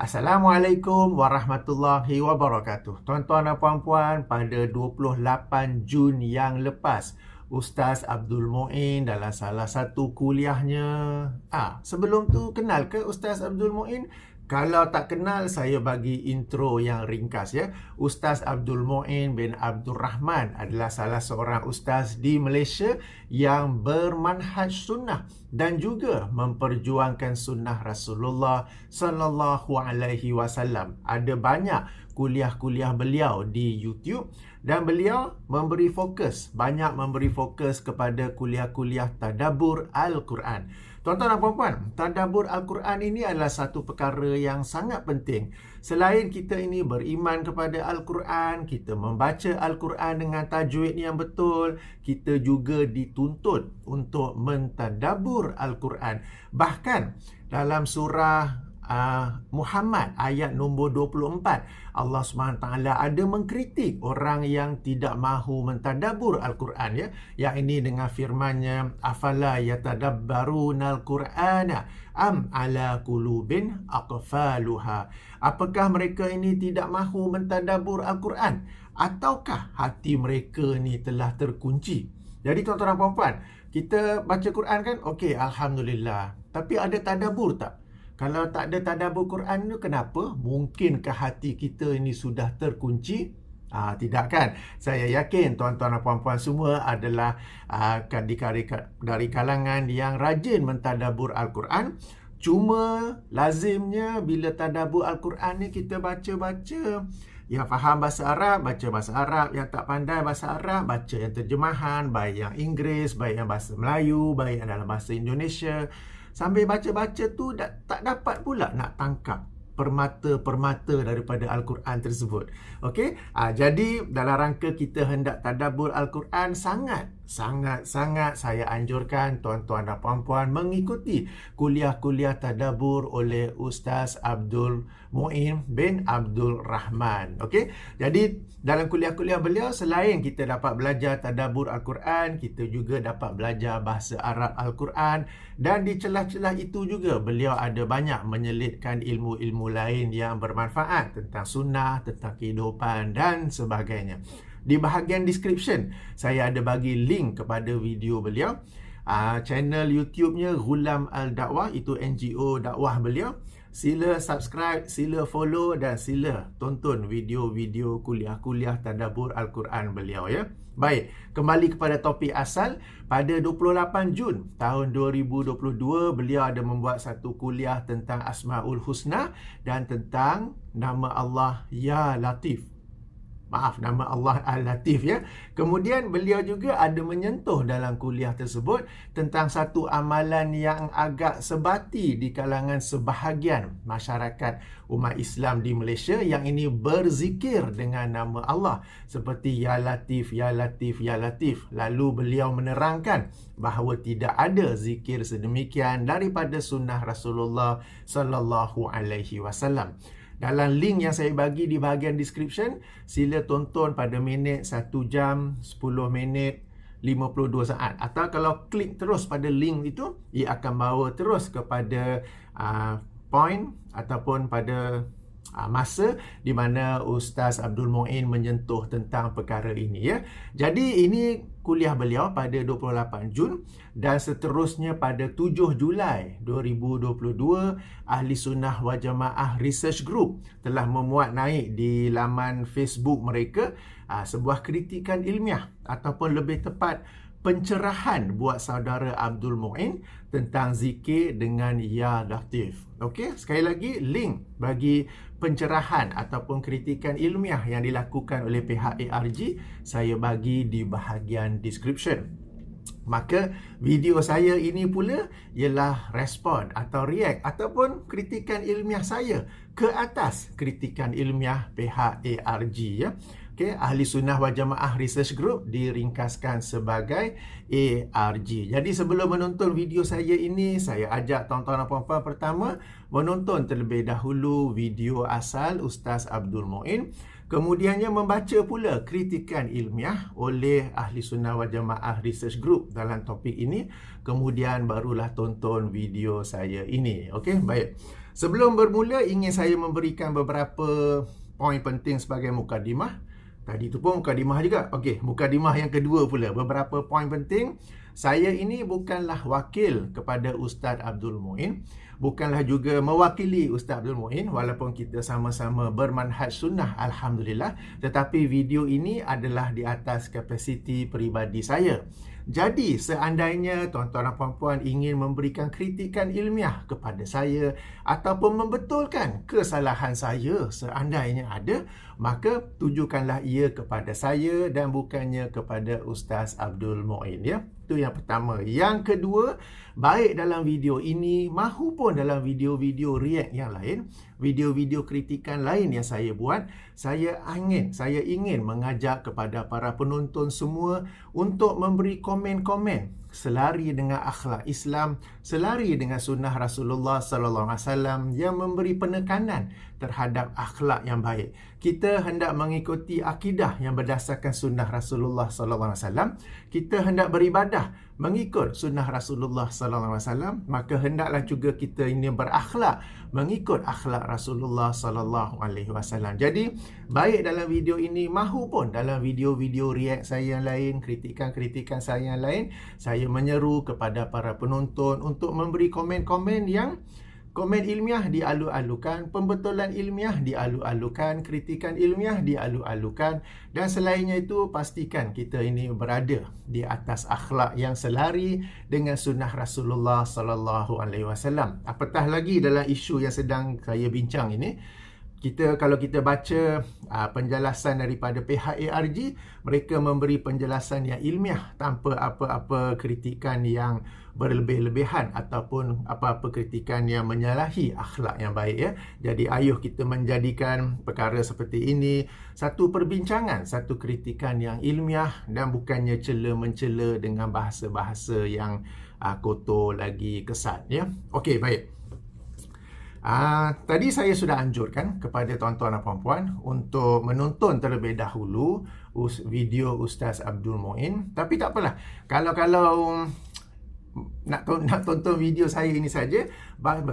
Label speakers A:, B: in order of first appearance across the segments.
A: Assalamualaikum warahmatullahi wabarakatuh. Tuan-tuan dan puan-puan, pada 28 Jun yang lepas, Ustaz Abdul Muin dalam salah satu kuliahnya. Sebelum tu kenal ke Ustaz Abdul Muin? Kalau tak kenal, saya bagi intro yang ringkas ya. Ustaz Abdul Muin bin Abdul Rahman adalah salah seorang ustaz di Malaysia yang bermanhaj sunnah dan juga memperjuangkan sunnah Rasulullah sallallahu alaihi wasallam. Ada banyak kuliah-kuliah beliau di YouTube dan beliau banyak memberi fokus kepada kuliah-kuliah tadabbur Al-Quran. Tuan-tuan dan puan-puan, tadabbur Al-Quran ini adalah satu perkara yang sangat penting. Selain kita ini beriman kepada Al-Quran, kita membaca Al-Quran dengan tajwid yang betul, kita juga dituntut untuk mentadabbur Al-Quran. Bahkan dalam surah Muhammad ayat nombor 24, Allah SWT ada mengkritik orang yang tidak mahu mentadabbur Al-Quran ya. Yang ini dengan firman-Nya, afala yatadabbarunal Qur'ana am ala qulubin aqfaluha. Apakah mereka ini tidak mahu mentadabbur Al-Quran ataukah hati mereka ni telah terkunci? Jadi tuan-tuan dan puan-puan, kita baca Quran kan? Okey, alhamdulillah. Tapi ada tadabbur tak? Kalau tak ada tadabbur Quran tu, kenapa? Mungkinkah hati kita ini sudah terkunci? Tidak kan? Saya yakin tuan-tuan dan puan-puan semua adalah dari kalangan yang rajin mentadabbur Al-Quran. Cuma lazimnya bila tadabbur Al-Quran ni kita baca-baca, yang faham bahasa Arab, baca bahasa Arab. Yang tak pandai bahasa Arab, baca yang terjemahan, baik yang Inggeris, baik yang bahasa Melayu, baik yang dalam bahasa Indonesia. Sambil baca-baca tu tak dapat pula nak tangkap permata-permata daripada Al-Quran tersebut. Okey? Jadi dalam rangka kita hendak tadabbur Al-Quran, sangat saya anjurkan tuan-tuan dan puan-puan mengikuti kuliah-kuliah tadabbur oleh Ustaz Abdul Muin bin Abdul Rahman. Okey? Jadi dalam kuliah-kuliah beliau, selain kita dapat belajar tadabbur Al-Quran, kita juga dapat belajar bahasa Arab Al-Quran, dan di celah-celah itu juga beliau ada banyak menyelitkan ilmu-ilmu lain yang bermanfaat tentang sunnah, tentang kehidupan dan sebagainya. Di bahagian description, saya ada bagi link kepada video beliau. Channel YouTube-nya Ghulam Al-Dakwah, itu NGO dakwah beliau. Sila subscribe, sila follow dan sila tonton video-video kuliah-kuliah tadabbur Al-Quran beliau ya. Baik, kembali kepada topik asal. Pada 28 Jun tahun 2022, beliau ada membuat satu kuliah tentang Asmaul Husna dan tentang nama Allah Ya Latif. Nama Allah Al-Latif ya. Kemudian beliau juga ada menyentuh dalam kuliah tersebut tentang satu amalan yang agak sebati di kalangan sebahagian masyarakat umat Islam di Malaysia, yang ini berzikir dengan nama Allah seperti Ya Latif, Ya Latif, Ya Latif. Lalu beliau menerangkan bahawa tidak ada zikir sedemikian daripada sunnah Rasulullah sallallahu alaihi wasallam. Dalam link yang saya bagi di bahagian description, sila tonton pada minit 1 jam, 10 minit, 52 saat. Atau kalau klik terus pada link itu, ia akan bawa terus kepada point ataupun pada masa di mana Ustaz Abdul Muin menyentuh tentang perkara ini ya. Jadi ini kuliah beliau pada 28 Jun dan seterusnya pada 7 Julai 2022, Ahli Sunnah Wal Jamaah Research Group telah memuat naik di laman Facebook mereka sebuah kritikan ilmiah ataupun lebih tepat pencerahan buat saudara Abdul Muin tentang zikir dengan Ya Latif. Okey, sekali lagi link bagi pencerahan ataupun kritikan ilmiah yang dilakukan oleh pihak ARG saya bagi di bahagian description. Maka video saya ini pula ialah respon atau react ataupun kritikan ilmiah saya ke atas kritikan ilmiah pihak ARG ya. Okay, Ahli Sunnah Wal Jamaah Research Group diringkaskan sebagai ARG. Jadi sebelum menonton video saya ini, saya ajak tuan-tuan dan puan-puan pertama menonton terlebih dahulu video asal Ustaz Abdul Muin. Kemudiannya membaca pula kritikan ilmiah oleh Ahli Sunnah Wal Jamaah Research Group dalam topik ini. Kemudian barulah tonton video saya ini. Okey, baik. Sebelum bermula, ingin saya memberikan beberapa poin penting sebagai mukadimah. Tadi tu pun mukadimah juga. Okey, mukadimah yang kedua pula. Beberapa poin penting. Saya ini bukanlah wakil kepada Ustaz Abdul Muin. Bukanlah juga mewakili Ustaz Abdul Muin. Walaupun kita sama-sama bermanhaj sunnah, Alhamdulillah. Tetapi video ini adalah di atas kapasiti peribadi saya. Jadi, seandainya tuan-tuan dan puan-puan ingin memberikan kritikan ilmiah kepada saya ataupun membetulkan kesalahan saya seandainya ada, maka tujukanlah ia kepada saya dan bukannya kepada Ustaz Abdul Muin, ya. Itu yang pertama. Yang kedua, baik dalam video ini mahupun dalam video-video react yang lain, video-video kritikan lain yang saya buat, saya ingin mengajak kepada para penonton semua untuk memberi komen-komen selari dengan akhlak Islam, selari dengan sunnah Rasulullah sallallahu alaihi wasallam yang memberi penekanan terhadap akhlak yang baik. Kita hendak mengikuti akidah yang berdasarkan sunnah Rasulullah sallallahu alaihi wasallam. Kita hendak beribadah mengikut sunnah Rasulullah sallallahu alaihi wasallam, maka hendaklah juga kita ini berakhlak mengikut akhlak Rasulullah sallallahu alaihi wasallam. Jadi, baik dalam video ini mahupun dalam video-video react saya yang lain, kritikan-kritikan saya yang lain, saya menyeru kepada para penonton untuk memberi komen-komen yang komen ilmiah dialu-alukan, pembetulan ilmiah dialu-alukan, kritikan ilmiah dialu-alukan, dan selainnya itu pastikan kita ini berada di atas akhlak yang selari dengan sunnah Rasulullah sallallahu alaihi wasallam. Apatah lagi dalam isu yang sedang saya bincang ini, kalau kita baca penjelasan daripada pihak ARG, mereka memberi penjelasan yang ilmiah tanpa apa-apa kritikan yang berlebih-lebihan ataupun apa-apa kritikan yang menyalahi akhlak yang baik, ya. Jadi ayuh kita menjadikan perkara seperti ini satu perbincangan, satu kritikan yang ilmiah dan bukannya cela-mencela dengan bahasa-bahasa yang kotor lagi kesat, ya. Okey, baik. Tadi saya sudah anjurkan kepada tuan-tuan dan puan-puan untuk menonton terlebih dahulu video Ustaz Abdul Muin. Tapi tak apalah. Kalau nak tonton video saya ini saja,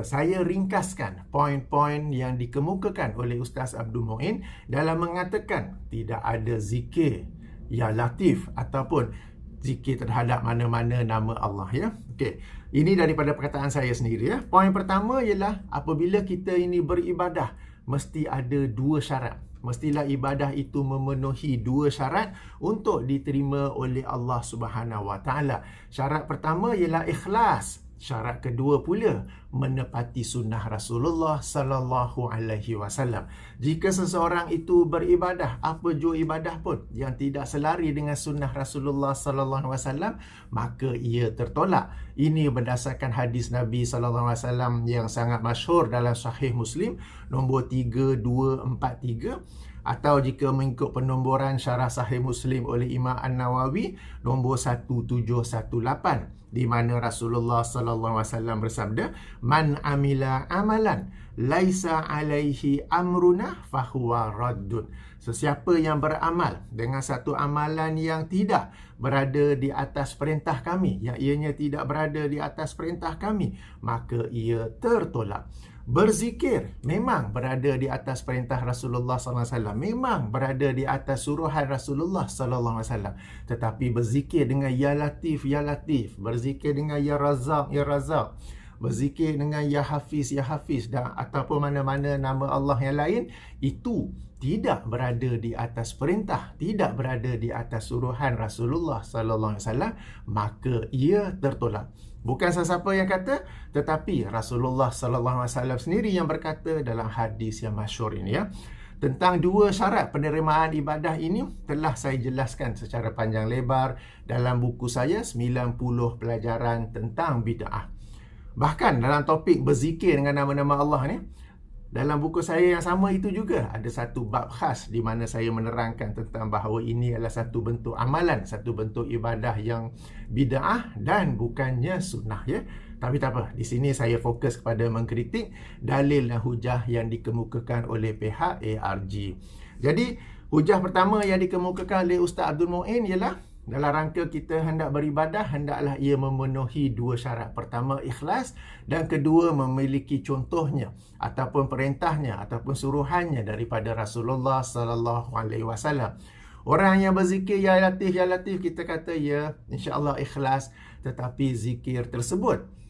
A: saya ringkaskan poin-poin yang dikemukakan oleh Ustaz Abdul Muin dalam mengatakan tidak ada zikir ya latif ataupun zikir terhadap mana-mana nama Allah, ya. Okey. Ini daripada perkataan saya sendiri, ya. Poin pertama ialah apabila kita ini beribadah, mesti ada dua syarat. Mestilah ibadah itu memenuhi dua syarat untuk diterima oleh Allah Subhanahu Wa Taala. Syarat pertama ialah ikhlas. Syarat kedua pula menepati sunnah Rasulullah sallallahu alaihi wasallam. Jika seseorang itu beribadah, apa jua ibadah pun yang tidak selari dengan sunnah Rasulullah sallallahu alaihi wasallam, maka ia tertolak. Ini berdasarkan hadis Nabi sallallahu alaihi wasallam yang sangat masyhur dalam Sahih Muslim nombor 3243, atau jika mengikut penomboran Syarah Sahih Muslim oleh Imam An-Nawawi nombor 1718, di mana Rasulullah sallallahu alaihi wasallam bersabda, "Man amila amalan laisa alaihi amruna fahuwa raddun." Sesiapa yang beramal dengan satu amalan yang tidak berada di atas perintah kami, yang ianya tidak berada di atas perintah kami, maka ia tertolak. Berzikir memang berada di atas perintah Rasulullah SAW, memang berada di atas suruhan Rasulullah SAW. Tetapi berzikir dengan Ya Latif, Ya Latif, berzikir dengan Ya Razak, Ya Razak, berzikir dengan Ya Hafiz, Ya Hafiz, dan ataupun mana-mana nama Allah yang lain, itu tidak berada di atas perintah, tidak berada di atas suruhan Rasulullah SAW, maka ia tertolak. Bukan sesiapa yang kata, tetapi Rasulullah SAW sendiri yang berkata dalam hadis yang masyhur ini, ya. Tentang dua syarat penerimaan ibadah ini telah saya jelaskan secara panjang lebar dalam buku saya 90 pelajaran tentang bid'ah. Bahkan dalam topik berzikir dengan nama-nama Allah ni, dalam buku saya yang sama itu juga ada satu bab khas di mana saya menerangkan tentang bahawa ini adalah satu bentuk amalan, satu bentuk ibadah yang bid'ah dan bukannya sunnah, ya. Tapi tak apa, di sini saya fokus kepada mengkritik dalil dan hujah yang dikemukakan oleh pihak ARG. Jadi, hujah pertama yang dikemukakan oleh Ustaz Abdul Muin ialah dalam rangka kita hendak beribadah, hendaklah ia memenuhi dua syarat. Pertama, ikhlas, dan kedua, memiliki contohnya ataupun perintahnya ataupun suruhannya daripada Rasulullah sallallahu alaihi wasallam. Orang yang berzikir ya latif, kita kata ya insya-Allah ikhlas, tetapi zikir tersebut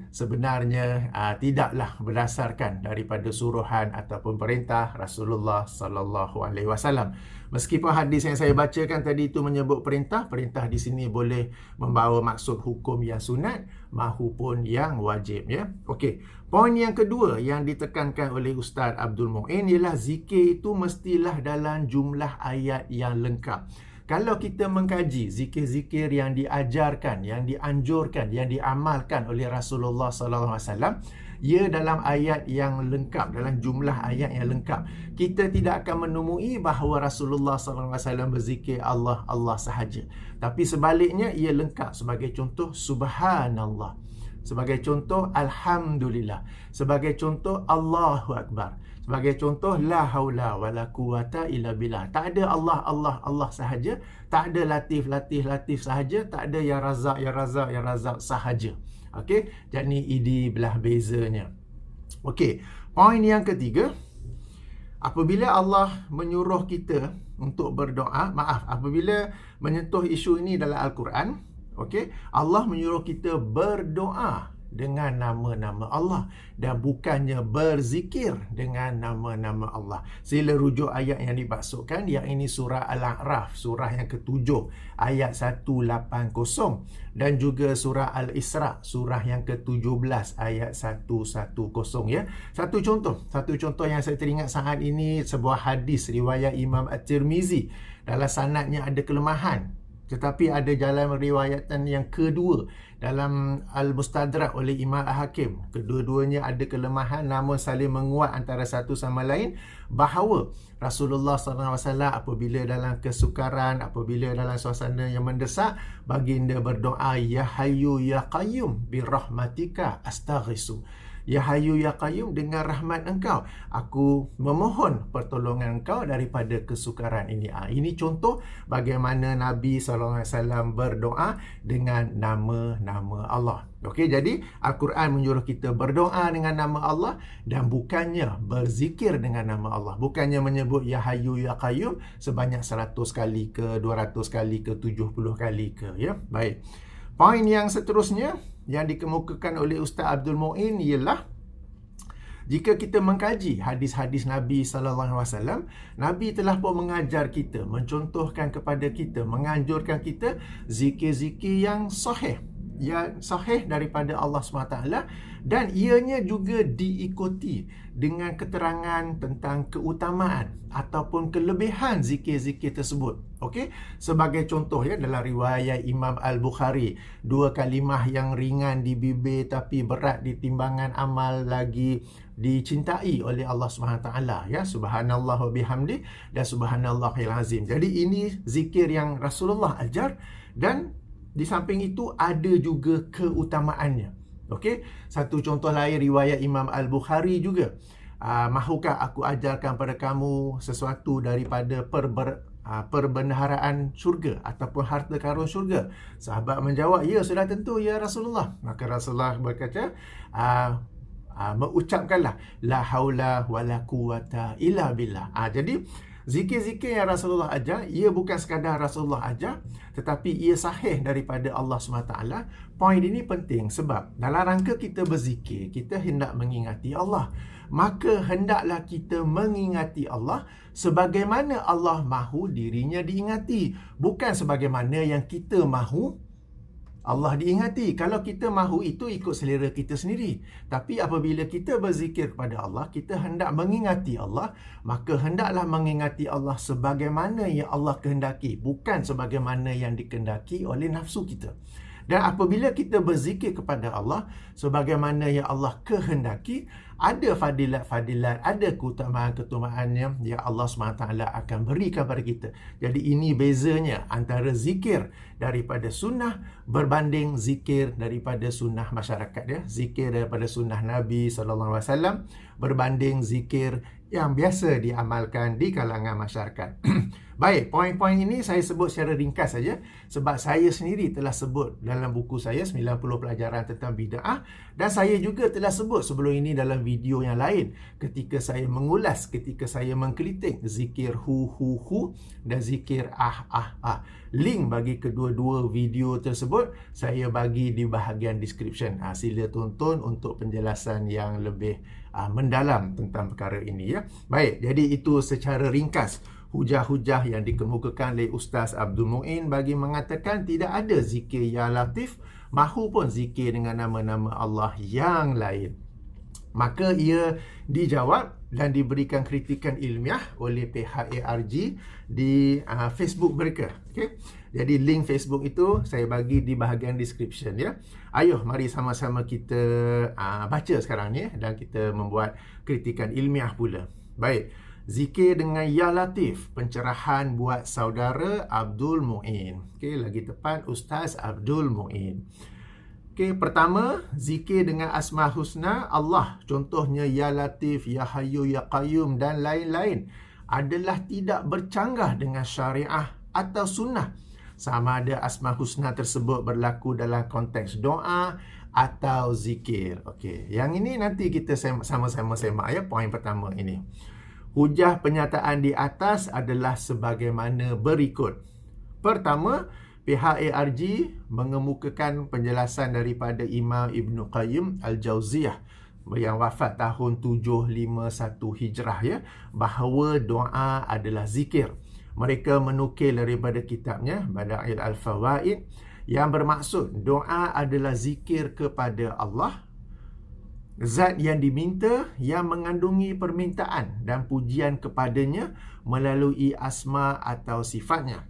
A: sebenarnya tidaklah berdasarkan daripada suruhan ataupun perintah Rasulullah sallallahu alaihi wasallam. Meskipun hadis yang saya bacakan tadi itu menyebut perintah di sini boleh membawa maksud hukum yang sunat mahupun yang wajib, ya. Okey. Poin yang kedua yang ditekankan oleh Ustaz Abdul Muin ialah zikir itu mestilah dalam jumlah ayat yang lengkap. Kalau kita mengkaji zikir-zikir yang diajarkan, yang dianjurkan, yang diamalkan oleh Rasulullah sallallahu alaihi wasallam, ia dalam ayat yang lengkap, dalam jumlah ayat yang lengkap. Kita tidak akan menemui bahawa Rasulullah sallallahu alaihi wasallam berzikir Allah, Allah sahaja. Tapi sebaliknya ia lengkap. Sebagai contoh subhanallah, sebagai contoh alhamdulillah, sebagai contoh Allahu akbar, sebagai contoh la haula wala quwata illa billah. Tak ada Allah, Allah, Allah sahaja. Tak ada latif, latif, latif sahaja. Tak ada ya razak, ya razak, ya razak sahaja. Okey, jadi ini belah bezanya. Okey, poin yang ketiga, apabila Allah menyuruh kita untuk berdoa, apabila menyentuh isu ini dalam Al-Quran, Allah menyuruh kita berdoa dengan nama-nama Allah dan bukannya berzikir dengan nama-nama Allah. Sila rujuk ayat yang dimaksudkan, yang ini surah Al-A'raf, surah yang ke-7 ayat 180, dan juga surah Al-Isra, surah yang ke-17 ayat 110, ya. Satu contoh yang saya teringat saat ini, sebuah hadis riwayat Imam At-Tirmizi. Dalam sanadnya ada kelemahan, tetapi ada jalan riwayatan yang kedua dalam Al-Mustadrak oleh Imam Al-Hakim. Kedua-duanya ada kelemahan namun saling menguat antara satu sama lain, bahawa Rasulullah SAW apabila dalam kesukaran, apabila dalam suasana yang mendesak, baginda berdoa, Ya Hayyu Ya Qayyum birahmatika astaghisu. Ya Hayyu Ya Qayyum, dengan rahmat engkau aku memohon pertolongan engkau daripada kesukaran ini. Ini contoh bagaimana Nabi SAW berdoa dengan nama-nama Allah. Okey, jadi Al-Quran menyuruh kita berdoa dengan nama Allah dan bukannya berzikir dengan nama Allah. Bukannya menyebut Ya Hayyu Ya Qayyum sebanyak 100 kali ke, 200 kali ke, 70 kali ke, ya. Baik. Poin yang seterusnya yang dikemukakan oleh Ustaz Abdul Muin ialah, jika kita mengkaji hadis-hadis Nabi sallallahu alaihi wasallam, Nabi telah pun mengajar kita, mencontohkan kepada kita, menganjurkan kita zikir-zikir yang sahih, yang sahih daripada Allah SWT, dan ianya juga diikuti dengan keterangan tentang keutamaan ataupun kelebihan zikir-zikir tersebut. Okey, sebagai contoh, ya, dalam riwayat Imam Al-Bukhari, 2 kalimah yang ringan di bibir tapi berat di timbangan amal lagi dicintai oleh Allah SWT, ya, subhanallah wa bihamdi dan subhanallahil azim. Jadi ini zikir yang Rasulullah ajar, dan di samping itu ada juga keutamaannya. Okey, satu contoh lain riwayat Imam Al-Bukhari juga. Mahukah aku ajarkan pada kamu sesuatu daripada perbendaharaan syurga ataupun harta karun syurga? Sahabat menjawab, ya, sudah tentu ya Rasulullah. Maka Rasulullah berkata, mengucapkanlah la haula wala quwata illa billah. Jadi zikir-zikir yang Rasulullah ajar, ia bukan sekadar Rasulullah ajar, tetapi ia sahih daripada Allah SWT. Poin ini penting sebab dalam rangka kita berzikir, kita hendak mengingati Allah. Maka hendaklah kita mengingati Allah sebagaimana Allah mahu dirinya diingati, bukan sebagaimana yang kita mahu Allah diingati. Kalau kita mahu itu ikut selera kita sendiri. Tapi apabila kita berzikir kepada Allah, kita hendak mengingati Allah, maka hendaklah mengingati Allah sebagaimana yang Allah kehendaki, bukan sebagaimana yang dikehendaki oleh nafsu kita. Dan apabila kita berzikir kepada Allah sebagaimana yang Allah kehendaki, ada fadilat-fadilat, ada keutamaan-keutamaannya yang Allah SWT akan berikan kepada kita. Jadi ini bezanya antara zikir daripada sunnah berbanding zikir daripada sunnah masyarakat, ya. Zikir daripada sunnah Nabi SAW berbanding zikir yang biasa diamalkan di kalangan masyarakat. Baik, poin-poin ini saya sebut secara ringkas saja sebab saya sendiri telah sebut dalam buku saya 90 pelajaran tentang bid'ah, dan saya juga telah sebut sebelum ini dalam video yang lain ketika saya mengulas, ketika saya mengkritik zikir hu dan zikir ah. Link bagi kedua-dua video tersebut saya bagi di bahagian description. Sila tonton untuk penjelasan yang lebih mendalam tentang perkara ini ya. Baik, jadi itu secara ringkas hujah-hujah yang dikemukakan oleh Ustaz Abdul Muin bagi mengatakan tidak ada zikir ya Latif, mahupun zikir dengan nama-nama Allah yang lain. Maka ia dijawab dan diberikan kritikan ilmiah oleh pihak ARG di Facebook mereka. Okay? Jadi link Facebook itu saya bagi di bahagian description ya. Ayuh mari sama-sama kita baca sekarang ni dan kita membuat kritikan ilmiah pula. Baik. Zikir dengan Ya Latif, pencerahan buat saudara Abdul Muin. Okey, lagi tepat Ustaz Abdul Muin. Okey, pertama, zikir dengan Asma Husna Allah, contohnya Ya Latif, Ya Hayyu, Ya Qayyum dan lain-lain, adalah tidak bercanggah dengan syariah atau sunnah. Sama ada Asma Husna tersebut berlaku dalam konteks doa atau zikir. Okey, yang ini nanti kita sama-sama semak ya, poin pertama ini. Hujah penyataan di atas adalah sebagaimana berikut. Pertama, pihak ARG mengemukakan penjelasan daripada Imam Ibn Qayyim Al-Jauziyah yang wafat tahun 751 Hijrah ya, bahawa doa adalah zikir. Mereka menukil daripada kitabnya Bada'il Al-Fawaid yang bermaksud doa adalah zikir kepada Allah, zat yang diminta yang mengandungi permintaan dan pujian kepadanya melalui asma atau sifatnya.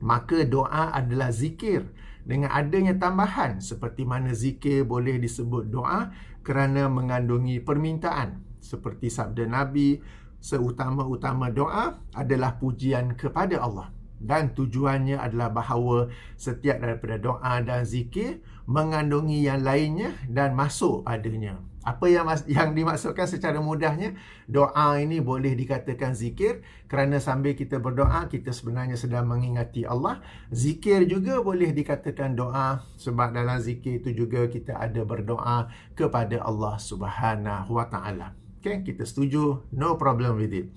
A: Maka doa adalah zikir dengan adanya tambahan seperti mana zikir boleh disebut doa kerana mengandungi permintaan. Seperti sabda Nabi, seutama-utama doa adalah pujian kepada Allah. Dan tujuannya adalah bahawa setiap daripada doa dan zikir mengandungi yang lainnya dan masuk padanya. Apa yang dimaksudkan secara mudahnya, doa ini boleh dikatakan zikir kerana sambil kita berdoa, kita sebenarnya sedang mengingati Allah. Zikir juga boleh dikatakan doa sebab dalam zikir itu juga kita ada berdoa kepada Allah Subhanahu Wa Taala. Okay, kita setuju, no problem with it.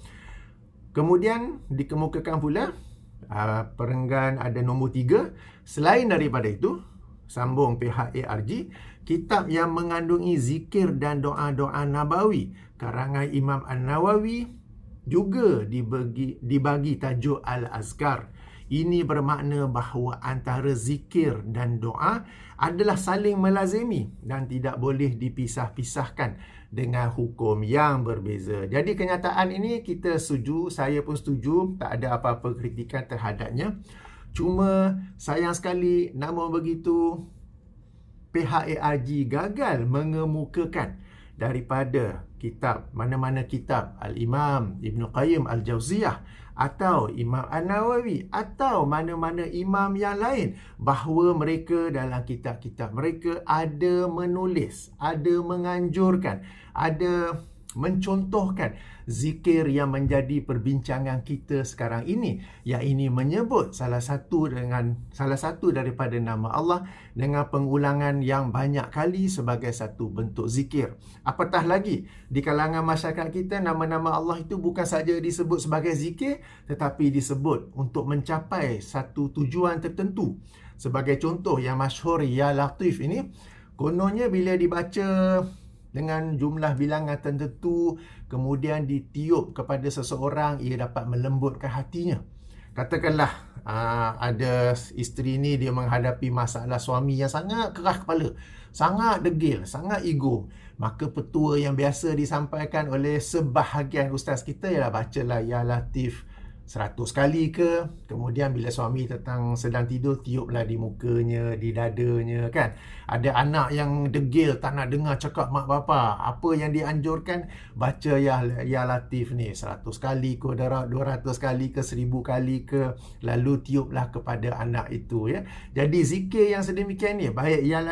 A: Kemudian dikemukakan pula perenggan ada nombor 3. Selain daripada itu, sambung pihak ARG, kitab yang mengandungi zikir dan doa-doa nabawi karangan Imam An-Nawawi juga dibagi tajuk Al-Azkar. Ini bermakna bahawa antara zikir dan doa adalah saling melazimi dan tidak boleh dipisah-pisahkan dengan hukum yang berbeza. Jadi kenyataan ini kita setuju, saya pun setuju, tak ada apa-apa kritikan terhadapnya. Cuma sayang sekali namun begitu pihak ARG gagal mengemukakan daripada kitab, mana-mana kitab Al-Imam Ibn Qayyim Al-Jauziyah atau Imam An-Nawawi atau mana-mana imam yang lain bahawa mereka dalam kitab-kitab mereka ada menulis, ada menganjurkan, ada mencontohkan zikir yang menjadi perbincangan kita sekarang ini, yang ini menyebut salah satu daripada nama Allah dengan pengulangan yang banyak kali sebagai satu bentuk zikir. Apatah lagi di kalangan masyarakat kita, nama-nama Allah itu bukan saja disebut sebagai zikir tetapi disebut untuk mencapai satu tujuan tertentu. Sebagai contoh yang masyhur Ya Latif ini, kononnya bila dibaca dengan jumlah bilangan tertentu, kemudian ditiup kepada seseorang, ia dapat melembutkan hatinya. Katakanlah ada isteri ni dia menghadapi masalah suami yang sangat keras kepala, sangat degil, sangat ego. Maka petua yang biasa disampaikan oleh sebahagian ustaz kita ialah bacalah Ya Latif 100 kali ke, kemudian bila suami sedang tidur, tiuplah di mukanya, di dadanya kan. Ada anak yang degil, tak nak dengar cakap mak bapa, apa yang dianjurkan? Baca Ya Latif ni 100 kali ke, 200 kali ke, 1000 kali ke, lalu tiuplah kepada anak itu ya. Jadi zikir yang sedemikian ni, baik Ya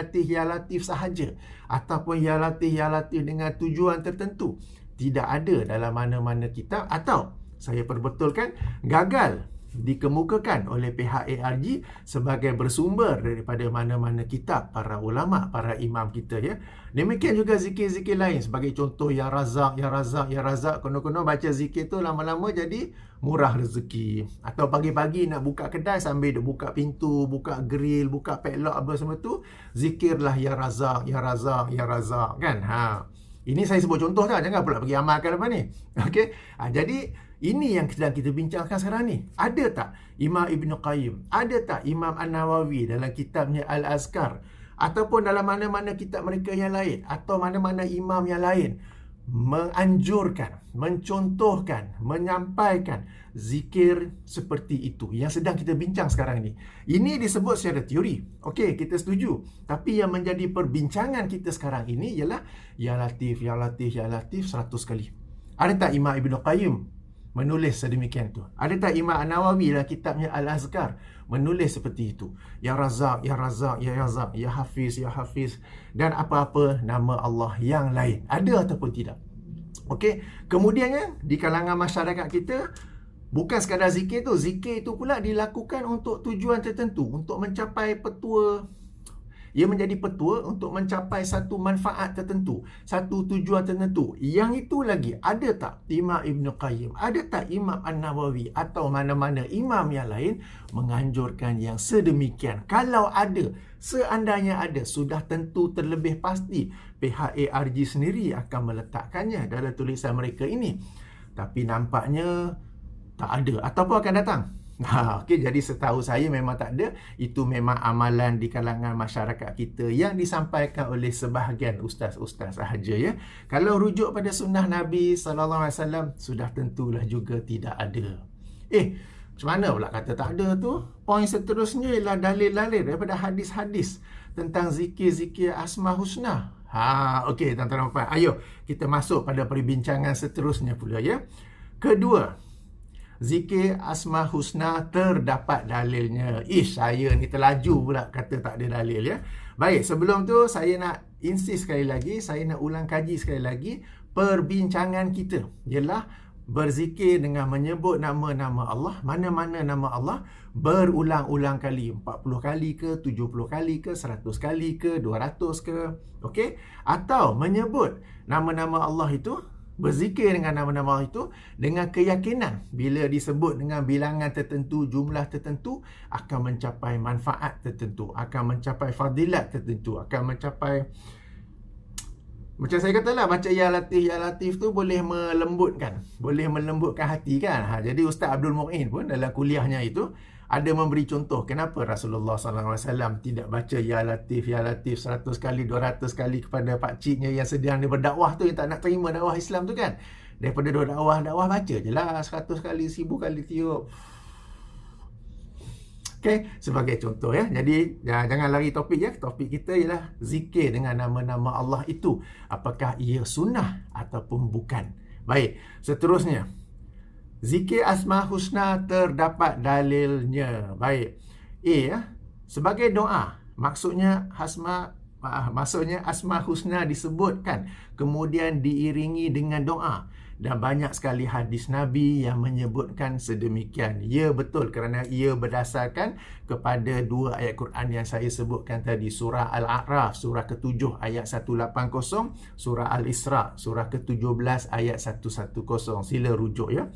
A: Latif sahaja ataupun Ya Latif dengan tujuan tertentu, tidak ada dalam mana-mana kitab, atau saya perbetulkan, gagal dikemukakan oleh pihak ARG sebagai bersumber daripada mana-mana kitab para ulama, para imam kita ya. Demikian juga zikir-zikir lain, sebagai contoh ya Razak, ya Razak, ya Razak. Konon-konon baca zikir tu lama-lama jadi murah rezeki. Atau pagi-pagi nak buka kedai sambil duk buka pintu, buka grill, buka padlock apa semua tu, zikirlah ya Razak, ya Razak, ya Razak kan. Ini saya sebut contoh dah, jangan pula pergi amalkan apa ni. Okey. Jadi ini yang sedang kita bincangkan sekarang ni. Ada tak Imam Ibn Qayyim, ada tak Imam An-Nawawi dalam kitabnya Al-Azkar, ataupun dalam mana-mana kitab mereka yang lain, atau mana-mana imam yang lain, menganjurkan, mencontohkan, menyampaikan zikir seperti itu yang sedang kita bincang sekarang ni. Ini disebut secara teori. Okey, kita setuju. Tapi yang menjadi perbincangan kita sekarang ini ialah Ya Latif, Ya Latif, Ya Latif 100 kali. Ada tak Imam Ibn Qayyim menulis sedemikian tu? Ada tak Imam An-Nawawi dalam kitabnya Al-Azkar menulis seperti itu? Ya Razak, Ya Razak, Ya Razak, Ya Hafiz, Ya Hafiz, dan apa-apa nama Allah yang lain. Ada ataupun tidak? Okey. Kemudiannya di kalangan masyarakat kita, bukan sekadar zikir tu. Zikir itu pula dilakukan untuk tujuan tertentu, untuk mencapai petua. Ia menjadi petua untuk mencapai satu manfaat tertentu, satu tujuan tertentu. Yang itu lagi, ada tak Imam Ibn Qayyim, ada tak Imam An-Nawawi atau mana-mana imam yang lain menganjurkan yang sedemikian? Kalau ada, seandainya ada, sudah tentu terlebih pasti pihak ARG sendiri akan meletakkannya dalam tulisan mereka ini. Tapi nampaknya tak ada, ataupun akan datang. Okey, jadi setahu saya memang tak ada. Itu memang amalan di kalangan masyarakat kita yang disampaikan oleh sebahagian ustaz-ustaz sahaja ya. Kalau rujuk pada sunnah Nabi SAW, sudah tentulah juga tidak ada. Macam mana pula kata tak ada tu? Poin seterusnya ialah dalil-dalil daripada hadis-hadis tentang zikir-zikir Asma Husna. Okey, tuan-tuan dan puan, ayo kita masuk pada perbincangan seterusnya pula ya. Kedua, zikir Asma Husna terdapat dalilnya. Saya ni terlaju pula kata tak ada dalil ya. Baik, sebelum tu saya nak insist sekali lagi, saya nak ulang kaji sekali lagi. Perbincangan kita ialah berzikir dengan menyebut nama-nama Allah, mana-mana nama Allah, berulang-ulang kali, 40 kali ke, 70 kali ke, 100 kali ke, 200 ke, okey? Atau menyebut nama-nama Allah itu, berzikir dengan nama-nama Allah itu dengan keyakinan bila disebut dengan bilangan tertentu, jumlah tertentu, akan mencapai manfaat tertentu, akan mencapai fadilat tertentu, akan mencapai, macam saya katalah, baca Ya Latif tu boleh melembutkan hati kan. Jadi Ustaz Abdul Mu'in pun dalam kuliahnya itu ada memberi contoh kenapa Rasulullah SAW tidak baca Ya Latif 100 kali, 200 kali kepada pakciknya yang sedang dia berdakwah tu, yang tak nak terima dakwah Islam tu kan. Daripada dakwah baca je lah 100 kali, 1000 kali tiup. Okey, sebagai contoh ya. Jadi jangan lari topik ya. Topik kita ialah zikir dengan nama-nama Allah itu, apakah ia sunnah ataupun bukan. Baik, seterusnya, zikir Asma Husna terdapat dalilnya. Baik. Sebagai doa. Maksudnya Asma Husna disebutkan, kemudian diiringi dengan doa. Dan banyak sekali hadis Nabi yang menyebutkan sedemikian. Ya, betul, kerana ia berdasarkan kepada dua ayat Quran yang saya sebutkan tadi. Surah Al-A'raf, surah ke-7 ayat 180. Surah Al-Isra, surah ke-17 ayat 110. Sila rujuk ya.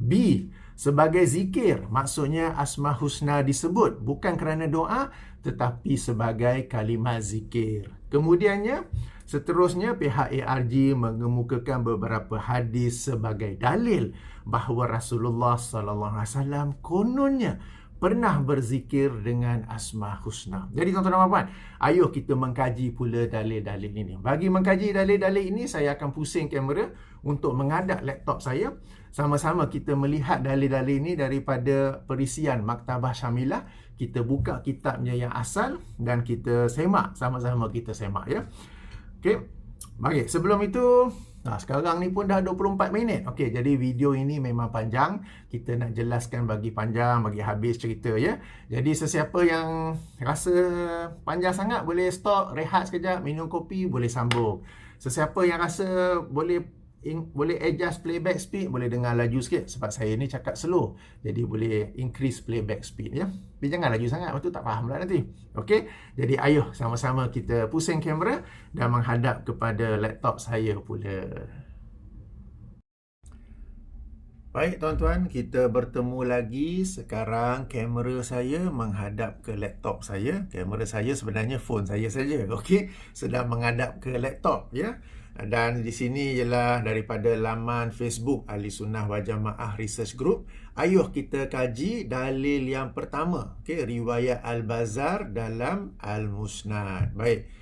A: B, sebagai zikir, maksudnya Asma Husna disebut bukan kerana doa, tetapi sebagai kalimat zikir. Kemudiannya, seterusnya pihak ARG mengemukakan beberapa hadis sebagai dalil bahawa Rasulullah SAW kononnya pernah berzikir dengan Asma Husna. Jadi tuan-tuan dan puan, ayo kita mengkaji pula dalil-dalil ini. Bagi mengkaji dalil-dalil ini, saya akan pusing kamera untuk mengadap laptop saya. Sama-sama kita melihat dalil-dalil ini daripada perisian Maktabah Syamilah. Kita buka kitabnya yang asal dan kita semak, sama-sama kita semak ya. Okey. Baik, sebelum itu, sekarang ni pun dah 24 minit. Okey, jadi video ini memang panjang. Kita nak jelaskan bagi panjang, bagi habis cerita ya. Jadi sesiapa yang rasa panjang sangat, boleh stop, rehat sekejap, minum kopi, boleh sambung. Sesiapa yang rasa boleh boleh adjust playback speed, boleh dengar laju sikit sebab saya ni cakap slow. Jadi boleh increase playback speed ya. Tapi jangan laju sangat, waktu tak faham lah nanti. Okey. Jadi ayo sama-sama kita pusing kamera dan menghadap kepada laptop saya pula. Baik tuan-tuan, kita bertemu lagi. Sekarang kamera saya menghadap ke laptop saya. Kamera saya sebenarnya phone saya saja. Okey, sedang menghadap ke laptop ya. Dan di sini ialah daripada laman Facebook Ahli Sunnah Wal Jamaah Research Group. Ayuh kita kaji dalil yang pertama. Okey, riwayat Al-Bazzar dalam Al-Musnad. Baik.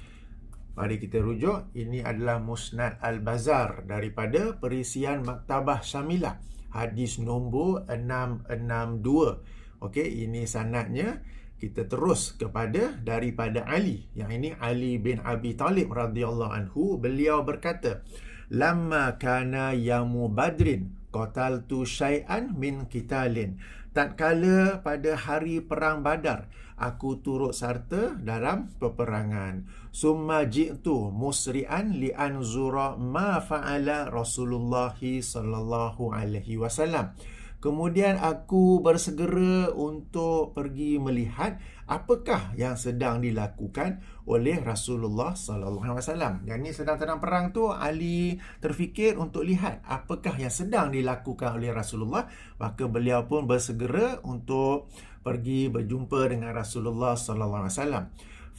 A: Mari kita rujuk. Ini adalah Musnad Al-Bazzar daripada perisian Maktabah Syamilah. Hadis nombor 662. Okey, ini sanadnya. Kita terus kepada daripada Ali. Yang ini Ali bin Abi Talib radhiyallahu anhu. Beliau berkata, "Lamma kana yamu Badrin qataltu syai'an min qitalin." Tatkala pada hari perang Badar, aku turut serta dalam peperangan. Summa ji'tu musri'an li anzura ma fa'ala Rasulullah sallallahu alaihi wasallam. Kemudian aku bersegera untuk pergi melihat apakah yang sedang dilakukan oleh Rasulullah sallallahu alaihi wasallam. Yang ni sedang perang tu, Ali terfikir untuk lihat apakah yang sedang dilakukan oleh Rasulullah, maka beliau pun bersegera untuk pergi berjumpa dengan Rasulullah sallallahu alaihi wasallam.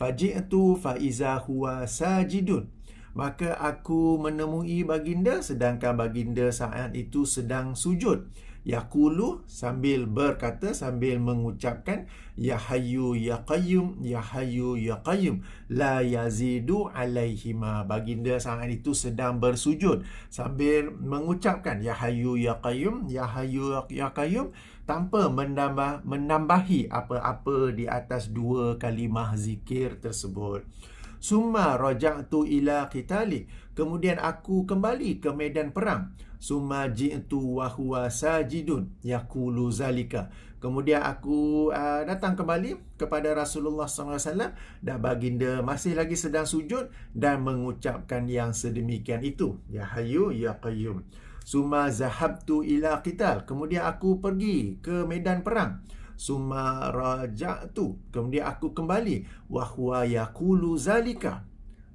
A: Faji'tu fa iza huwa sajidun. Maka aku menemui baginda sedangkan baginda saat itu sedang sujud. Yaqulu, sambil berkata, sambil mengucapkan, Ya Hayyu Ya Qayyum, Ya Hayyu Ya Qayyum, La yazidu alaihima. Baginda saat itu sedang bersujud sambil mengucapkan Ya Hayyu Ya Qayyum, Ya Hayyu Ya Qayyum, tanpa menambahi apa-apa di atas dua kalimah zikir tersebut. Summa raja'tu ila qitali. Kemudian aku kembali ke medan perang. Summa ji'tu wa huwa sajidun yaqulu zalika. Kemudian aku datang kembali kepada Rasulullah SAW dan baginda masih lagi sedang sujud dan mengucapkan yang sedemikian itu. Ya Hayyu Ya Qayyum. Summa zahabtu ila qital. Kemudian aku pergi ke medan perang. Summa raja'tu. Kemudian aku kembali. Wa huwa yaqulu zalika.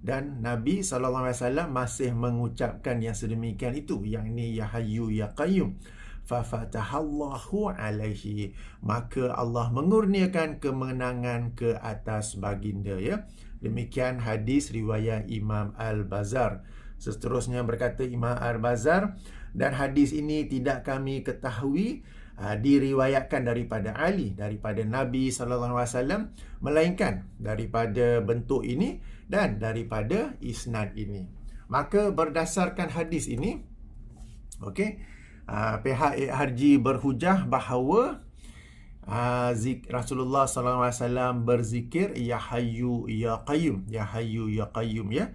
A: Dan Nabi SAW masih mengucapkan yang sedemikian itu. Yang ini Ya Hayyu Ya Qayyum. Fafatahallahu alaihi. Maka Allah mengurniakan kemenangan ke atas baginda ya. Demikian hadis riwayat Imam Al-Bazzar. Seterusnya berkata Imam Al-Bazzar, dan hadis ini tidak kami ketahui diriwayatkan daripada Ali, daripada Nabi SAW, melainkan daripada bentuk ini dan daripada isnad ini. Maka berdasarkan hadis ini, okey, pihak ARG berhujah bahawa Rasulullah SAW berzikir Ya Hayyu Ya Qayyum, Ya Hayyu Ya Qayyum ya.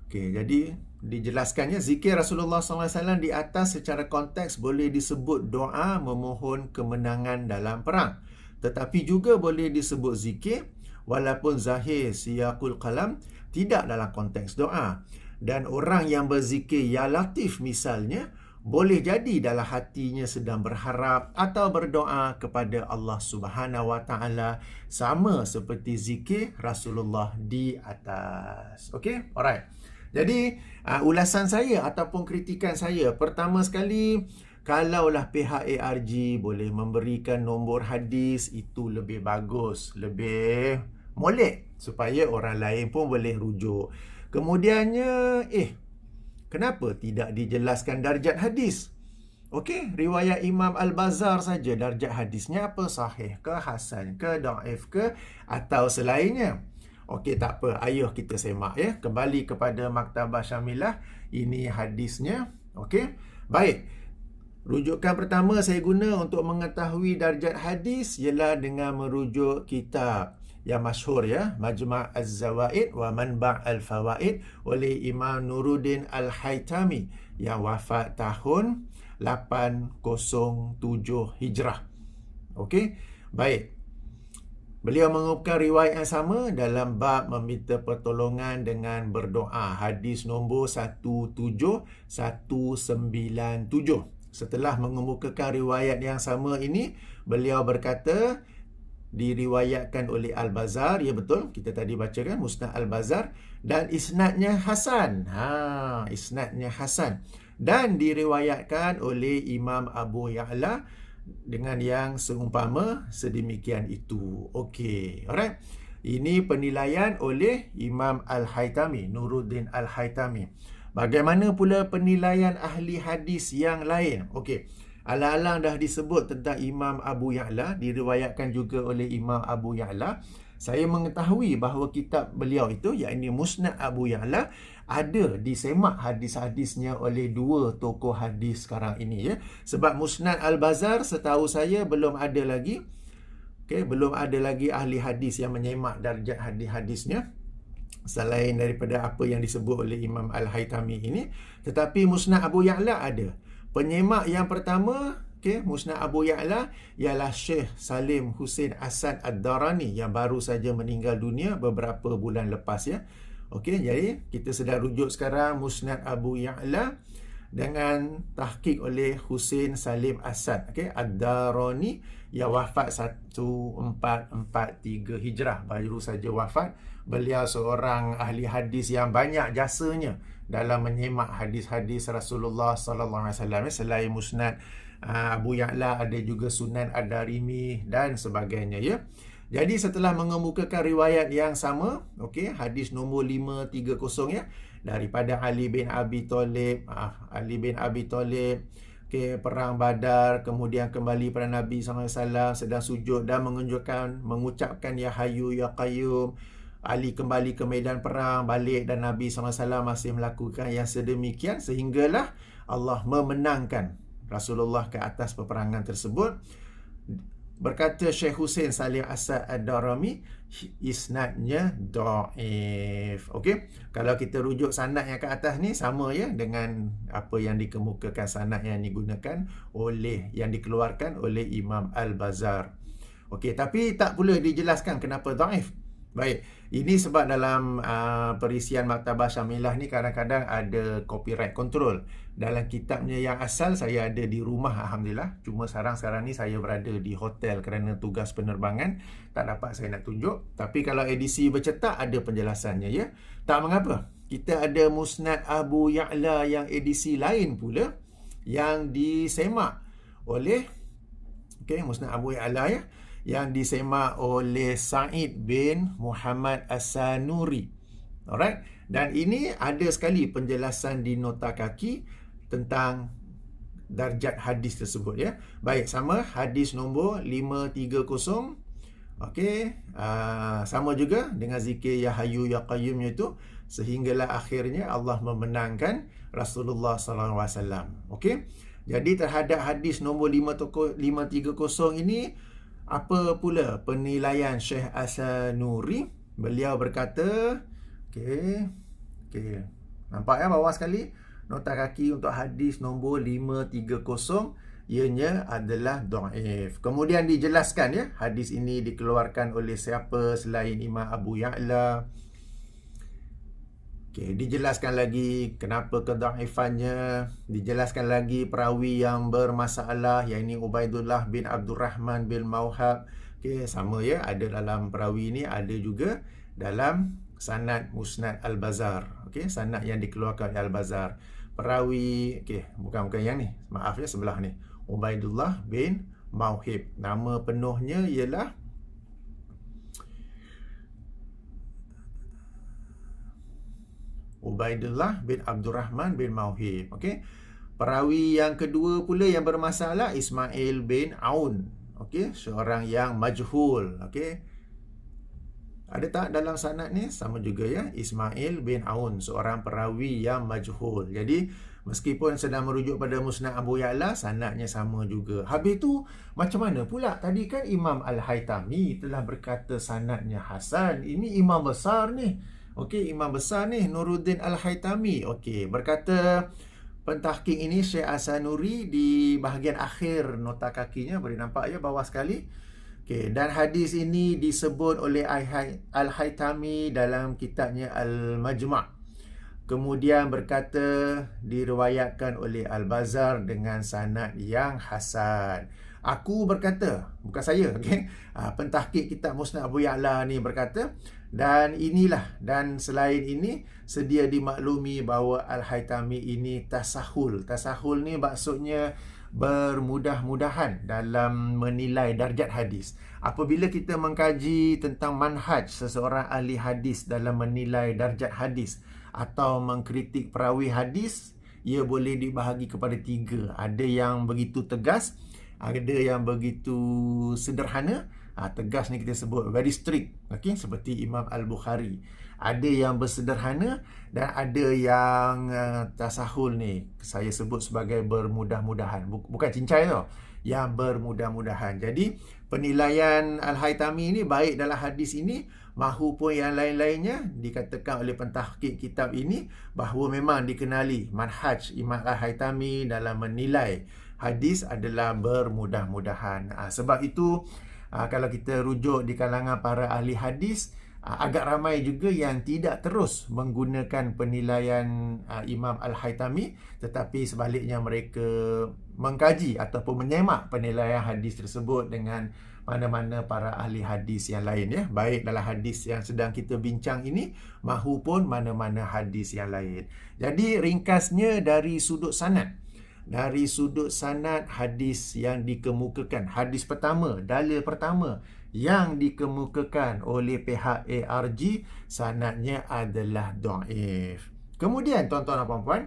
A: Okey, jadi dijelaskannya zikir Rasulullah SAW di atas secara konteks boleh disebut doa memohon kemenangan dalam perang. Tetapi juga boleh disebut zikir walaupun zahir siyaqul kalam tidak dalam konteks doa. Dan orang yang berzikir Ya Latif misalnya, boleh jadi dalam hatinya sedang berharap atau berdoa kepada Allah Subhanahu Wa Taala, sama seperti zikir Rasulullah di atas. Okey, alright. Jadi ulasan saya ataupun kritikan saya, pertama sekali, kalaulah pihak ARG boleh memberikan nombor hadis, itu lebih bagus, lebih molek supaya orang lain pun boleh rujuk. Kemudiannya, kenapa tidak dijelaskan darjat hadis? Okey, riwayat Imam Al-Bazzar saja darjat hadisnya apa? Sahih ke, hasan ke, dhaif ke, atau selainnya? Okey, tak apa. Ayuh kita semak ya. Kembali kepada Maktabah Syamilah. Ini hadisnya. Okey. Baik. Rujukan pertama saya guna untuk mengetahui darjat hadis ialah dengan merujuk kitab yang masyhur ya, Majma' Az-Zawaid wa Manba' Al-Fawaid oleh Imam Nuruddin Al-Haytami yang wafat tahun 807 Hijrah. Okey. Baik. Beliau mengemukakan riwayat yang sama dalam bab meminta pertolongan dengan berdoa. Hadis nombor 17197. Setelah mengemukakan riwayat yang sama ini, beliau berkata, diriwayatkan oleh Al-Bazar, ya betul, kita tadi baca kan, Musnad Al-Bazar, dan isnadnya Hasan. Isnadnya Hasan. Dan diriwayatkan oleh Imam Abu Ya'la dengan yang seumpama sedemikian itu. Okey, alright. Ini penilaian oleh Imam Al-Haytami, Nuruddin Al-Haytami. Bagaimana pula penilaian ahli hadis yang lain? Okey. Alang-alang dah disebut tentang Imam Abu Ya'la, diriwayatkan juga oleh Imam Abu Ya'la. Saya mengetahui bahawa kitab beliau itu, iaitu Musnad Abu Ya'la, ada disemak hadis-hadisnya oleh dua tokoh hadis sekarang ini, ya. Sebab Musnad Al-Bazar setahu saya belum ada lagi. Okey, belum ada lagi ahli hadis yang menyemak darjat hadis-hadisnya selain daripada apa yang disebut oleh Imam Al-Haytami ini. Tetapi Musnad Abu Ya'la ada. Penyemak yang pertama, Musnad Abu Ya'la, ialah Syekh Salim Hussein Asad Ad-Darani yang baru saja meninggal dunia beberapa bulan lepas, ya. Okey, jadi kita sedang rujuk sekarang Musnad Abu Ya'la dengan tahqiq oleh Hussein Salim Asad, Ad-Darani, yang wafat 1443 Hijrah, baru saja wafat. Beliau seorang ahli hadis yang banyak jasanya dalam menyemak hadis-hadis Rasulullah sallallahu alaihi wasallam. Selain Musnad Abu Ya'la, ada juga Sunan Ad-Darimi dan sebagainya, ya. Jadi setelah mengemukakan riwayat yang sama, hadis nombor 530, ya, daripada Ali bin Abi Thalib, perang Badar, kemudian kembali pada Nabi SAW, sedang sujud dan mengucapkan Ya Hayyu Ya Qayyum. Ali kembali ke medan perang, balik, dan Nabi SAW masih melakukan yang sedemikian sehinggalah Allah memenangkan Rasulullah ke atas peperangan tersebut. Berkata Syekh Hussein Salim Asad Ad-Darami, isnadnya dhaif. Okey, kalau kita rujuk sanad yang ke atas ni sama, ya, dengan apa yang dikemukakan sanad yang digunakan oleh, yang dikeluarkan oleh Imam Al-Bazar. Okey, tapi tak pula dijelaskan kenapa dhaif. Baik, ini sebab dalam perisian Maktabah Syamilah ni kadang-kadang ada copyright control. Dalam kitabnya yang asal saya ada di rumah, alhamdulillah. Cuma sekarang ni saya berada di hotel kerana tugas penerbangan, tak dapat saya nak tunjuk. Tapi kalau edisi bercetak ada penjelasannya, ya. Tak mengapa. Kita ada Musnad Abu Ya'la yang edisi lain pula yang disemak oleh Musnad Abu Ya'la, ya, yang disemak oleh Sa'id bin Muhammad As-Sanuri. Alright. Dan ini ada sekali penjelasan di nota kaki tentang darjat hadis tersebut, ya. Baik, sama hadis nombor 530. Sama juga dengan zikir Ya Hayyu Ya Qayyum itu, sehinggalah akhirnya Allah memenangkan Rasulullah sallallahu alaihi wasallam. Jadi terhadap hadis nombor 530 ini, apa pula penilaian Syekh As-Sanuri? Beliau berkata, nampak, ya, bawah sekali nota kaki untuk hadis nombor 530, ianya adalah dhaif. Kemudian dijelaskan, ya, hadis ini dikeluarkan oleh siapa selain Imam Abu Ya'la. Dijelaskan lagi kenapa kedhaifannya, dijelaskan lagi perawi yang bermasalah, iaitu Ubaidullah bin Abdul Rahman bin Mauhab. Sama, ya, ada dalam perawi ini, ada juga dalam sanad Musnad Al-Bazar. Sanad yang dikeluarkan oleh Al-Bazar. Perawi, bukan yang ni, maaf, ya, sebelah ni, Ubaidullah bin Mauhib. Nama penuhnya ialah Ubaidullah bin Abdul Rahman bin Mauhib. Perawi yang kedua pula yang bermasalah, Ismail bin Aun. Seorang yang majhul. Ada tak dalam sanad ni? Sama juga, ya, Ismail bin Aun, seorang perawi yang majhul. Jadi meskipun sedang merujuk pada Musnad Abu Ya'la, sanadnya sama juga. Habis tu macam mana pula? Tadi kan Imam Al-Haytami telah berkata sanadnya hasan. Ini imam besar ni. Imam besar ni, Nuruddin Al-Haytami. Berkata pentahqiq ini Syekh As-Sanuri di bahagian akhir nota kakinya, boleh nampak, ya, bawah sekali. Okey, dan hadis ini disebut oleh Al-Haytami dalam kitabnya Al-Majma'. Kemudian berkata diriwayatkan oleh Al-Bazzar dengan sanad yang hasan. Aku berkata, bukan saya, okey. Pentahqiq kitab Musnad Abu Ya'la ni berkata, dan inilah, dan selain ini sedia dimaklumi bahawa Al-Haytami ini tasahul. Tasahul ni maksudnya bermudah-mudahan dalam menilai darjat hadis. Apabila kita mengkaji tentang manhaj seseorang ahli hadis dalam menilai darjat hadis atau mengkritik perawi hadis, ia boleh dibahagi kepada 3. Ada yang begitu tegas, ada yang begitu sederhana. Tegas ni kita sebut very strict, okay? Seperti Imam Al-Bukhari. Ada yang bersederhana dan ada yang tasahul ni saya sebut sebagai bermudah-mudahan. Bukan cincai tau, yang bermudah-mudahan. Jadi penilaian Al-Haytami ni baik dalam hadis ini mahupun yang lain-lainnya, dikatakan oleh pentahqiq kitab ini bahawa memang dikenali manhaj Imam Al-Haytami dalam menilai hadis adalah bermudah-mudahan. Sebab itu kalau kita rujuk di kalangan para ahli hadis, agak ramai juga yang tidak terus menggunakan penilaian Imam Al-Haytami, tetapi sebaliknya mereka mengkaji ataupun menyemak penilaian hadis tersebut dengan mana-mana para ahli hadis yang lain, ya, baik dalam hadis yang sedang kita bincang ini mahupun mana-mana hadis yang lain. Jadi ringkasnya dari sudut sanad, hadis yang dikemukakan, hadis pertama, dalil pertama yang dikemukakan oleh pihak ARG, sanadnya adalah dhaif. Kemudian tuan-tuan dan puan-puan,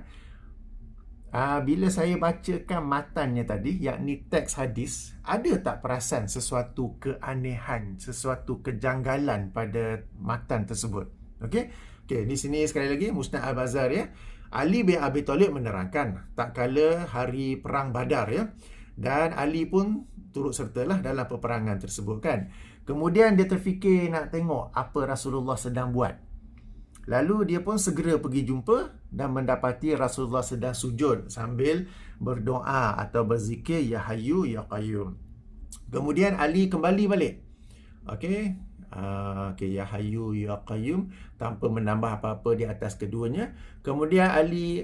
A: bila saya bacakan matannya tadi, yakni teks hadis, ada tak perasan sesuatu keanehan, sesuatu kejanggalan pada matan tersebut? Okey, di sini sekali lagi Musnad Al-Bazzar, ya. Ali bin Abi Thalib menerangkan tak kala hari perang Badar, ya, dan Ali pun turut sertalah dalam peperangan tersebut, kan. Kemudian dia terfikir nak tengok apa Rasulullah sedang buat. Lalu dia pun segera pergi jumpa dan mendapati Rasulullah sedang sujud sambil berdoa atau berzikir ya Hayyu ya Qayyum. Kemudian Ali kembali balik. Okey, ya Hayyu ya Qayyum tanpa menambah apa-apa di atas keduanya. Kemudian Ali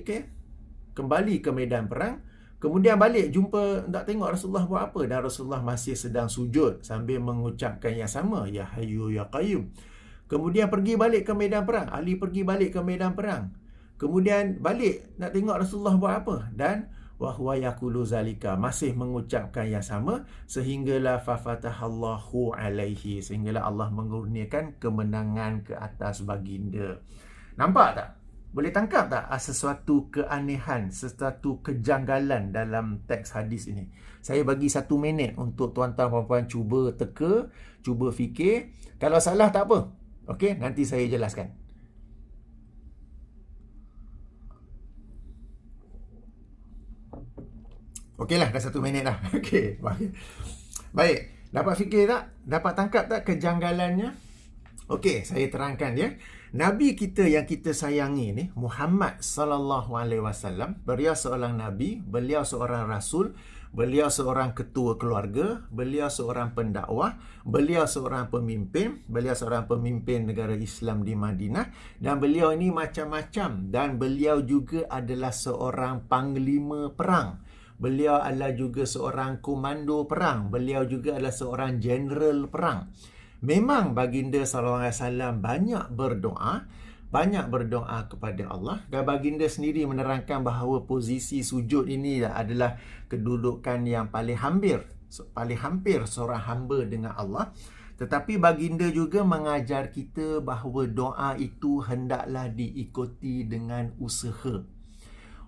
A: kembali ke medan perang. Kemudian balik jumpa, nak tengok Rasulullah buat apa, dan Rasulullah masih sedang sujud sambil mengucapkan yang sama, ya Hayyu ya Qayyum. Kemudian pergi balik ke medan perang. Ali pergi balik ke medan perang. Kemudian balik nak tengok Rasulullah buat apa, dan wa huwa yaqulu zalika, masih mengucapkan yang sama, sehinggalah fafatahallahu alaihi, sehinggalah Allah mengurniakan kemenangan ke atas baginda. Nampak tak? Boleh tangkap tak sesuatu keanehan, sesuatu kejanggalan dalam teks hadis ini? Saya bagi 1 minit untuk tuan-tuan puan-puan cuba teka, cuba fikir. Kalau salah tak apa. Okey, nanti saya jelaskan. Okeylah, dah 1 minit dah. Okey, baik. Dapat fikir tak? Dapat tangkap tak kejanggalannya? Okey, saya terangkan, ya. Nabi kita yang kita sayangi ni, Muhammad sallallahu alaihi wasallam, beliau seorang nabi, beliau seorang rasul, beliau seorang ketua keluarga, beliau seorang pendakwah, beliau seorang pemimpin, beliau seorang pemimpin negara Islam di Madinah, dan beliau ini macam-macam, dan beliau juga adalah seorang panglima perang. Beliau adalah juga seorang komando perang, beliau juga adalah seorang jeneral perang. Memang baginda SAW banyak berdoa kepada Allah, dan baginda sendiri menerangkan bahawa posisi sujud ini adalah kedudukan yang paling hampir seorang hamba dengan Allah. Tetapi baginda juga mengajar kita bahawa doa itu hendaklah diikuti dengan usaha.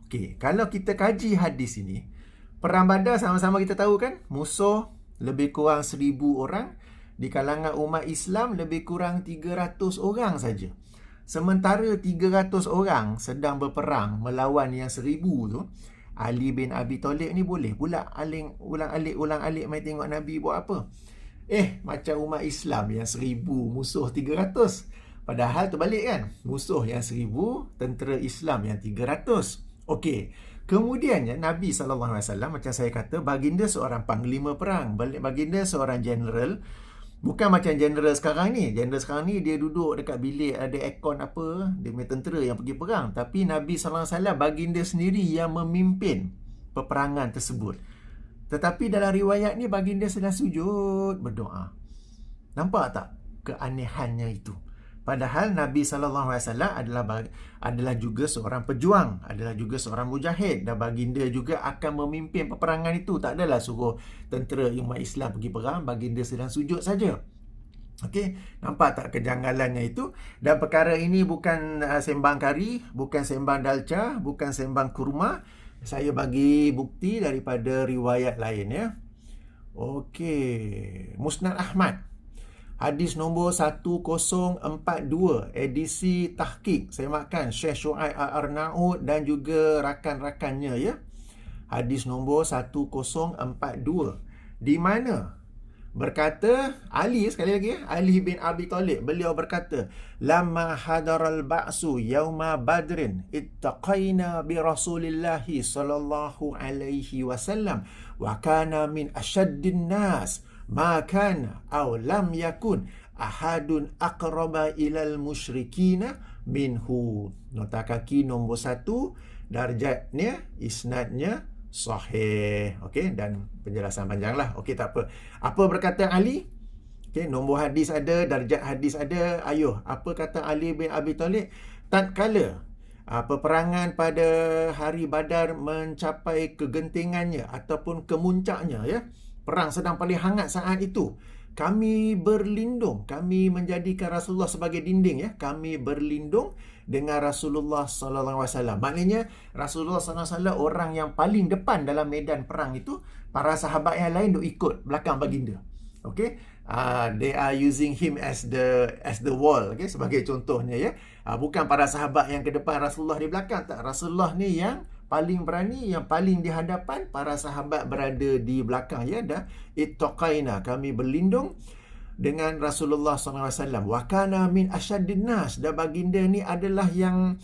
A: Okey, kalau kita kaji hadis ini, perang Badar sama-sama kita tahu, kan, musuh lebih kurang 1,000 orang. Di kalangan umat Islam lebih kurang 300 orang saja. Sementara 300 orang sedang berperang melawan yang 1,000 tu, Ali bin Abi Thalib ni boleh pula ulang-alik mai tengok Nabi buat apa. Macam umat Islam yang 1,000, musuh 300. Padahal terbalik, kan? Musuh yang 1,000, tentera Islam yang 300. Okey, Kemudiannya Nabi SAW, macam saya kata, baginda seorang panglima perang, baginda seorang general. Bukan macam general sekarang ni. General sekarang ni dia duduk dekat bilik, ada aircon apa, dia punya tentera yang pergi perang. Tapi Nabi SAW, baginda sendiri yang memimpin peperangan tersebut. Tetapi dalam riwayat ni baginda sedang sujud berdoa. Nampak tak keanehannya itu? Padahal Nabi SAW adalah juga seorang pejuang, adalah juga seorang mujahid, dan baginda juga akan memimpin peperangan itu. Tak adalah suruh tentera umat Islam pergi perang, baginda sedang sujud saja. Okey, nampak tak kejanggalannya itu? Dan perkara ini bukan sembang kari, bukan sembang dalca, bukan sembang kurma. Saya bagi bukti daripada riwayat lain, ya. Okey, Musnad Ahmad, hadis nombor 1042, edisi tahqiq, saya makan Syekh Syuaib Al-Arnaud dan juga rakan-rakannya, ya. Hadis nombor 1042, di mana berkata Ali, sekali lagi, Ali bin Abi Talib, beliau berkata, lamma hadaral ba'su yauma badrin ittaqaina bi Rasulillahi sallallahu alaihi wasallam wa kana min asyaddin nas ma kana aw lam yakun ahadun aqraba ilal musyrikina minhu. Nota kaki nombor 1, darjatnya, isnadnya sahih. Okey, dan penjelasan panjanglah. Okey, tak apa. Apa berkata Ali? Okey, nombor hadis ada, darjat hadis ada. Ayuh, apa kata Ali bin Abi Talib? Tatkala peperangan pada hari Badar mencapai kegentingannya ataupun kemuncaknya, ya. Perang sedang paling hangat saat itu. Kami berlindung, kami menjadikan Rasulullah sebagai dinding, ya. Kami berlindung dengan Rasulullah sallallahu alaihi wasallam. Maknanya Rasulullah sallallahu alaihi wasallam orang yang paling depan dalam medan perang itu, para sahabat yang lain duk ikut belakang baginda. Okey, they are using him as the wall, okey, sebagai contohnya, ya. Bukan para sahabat yang ke depan, Rasulullah di belakang, tak. Rasulullah ni yang paling berani, yang paling di hadapan, para sahabat berada di belakang, ya. Dah ittaqaina, kami berlindung dengan Rasulullah SAW. Wa kana min asyaddin nas, dan baginda ni adalah yang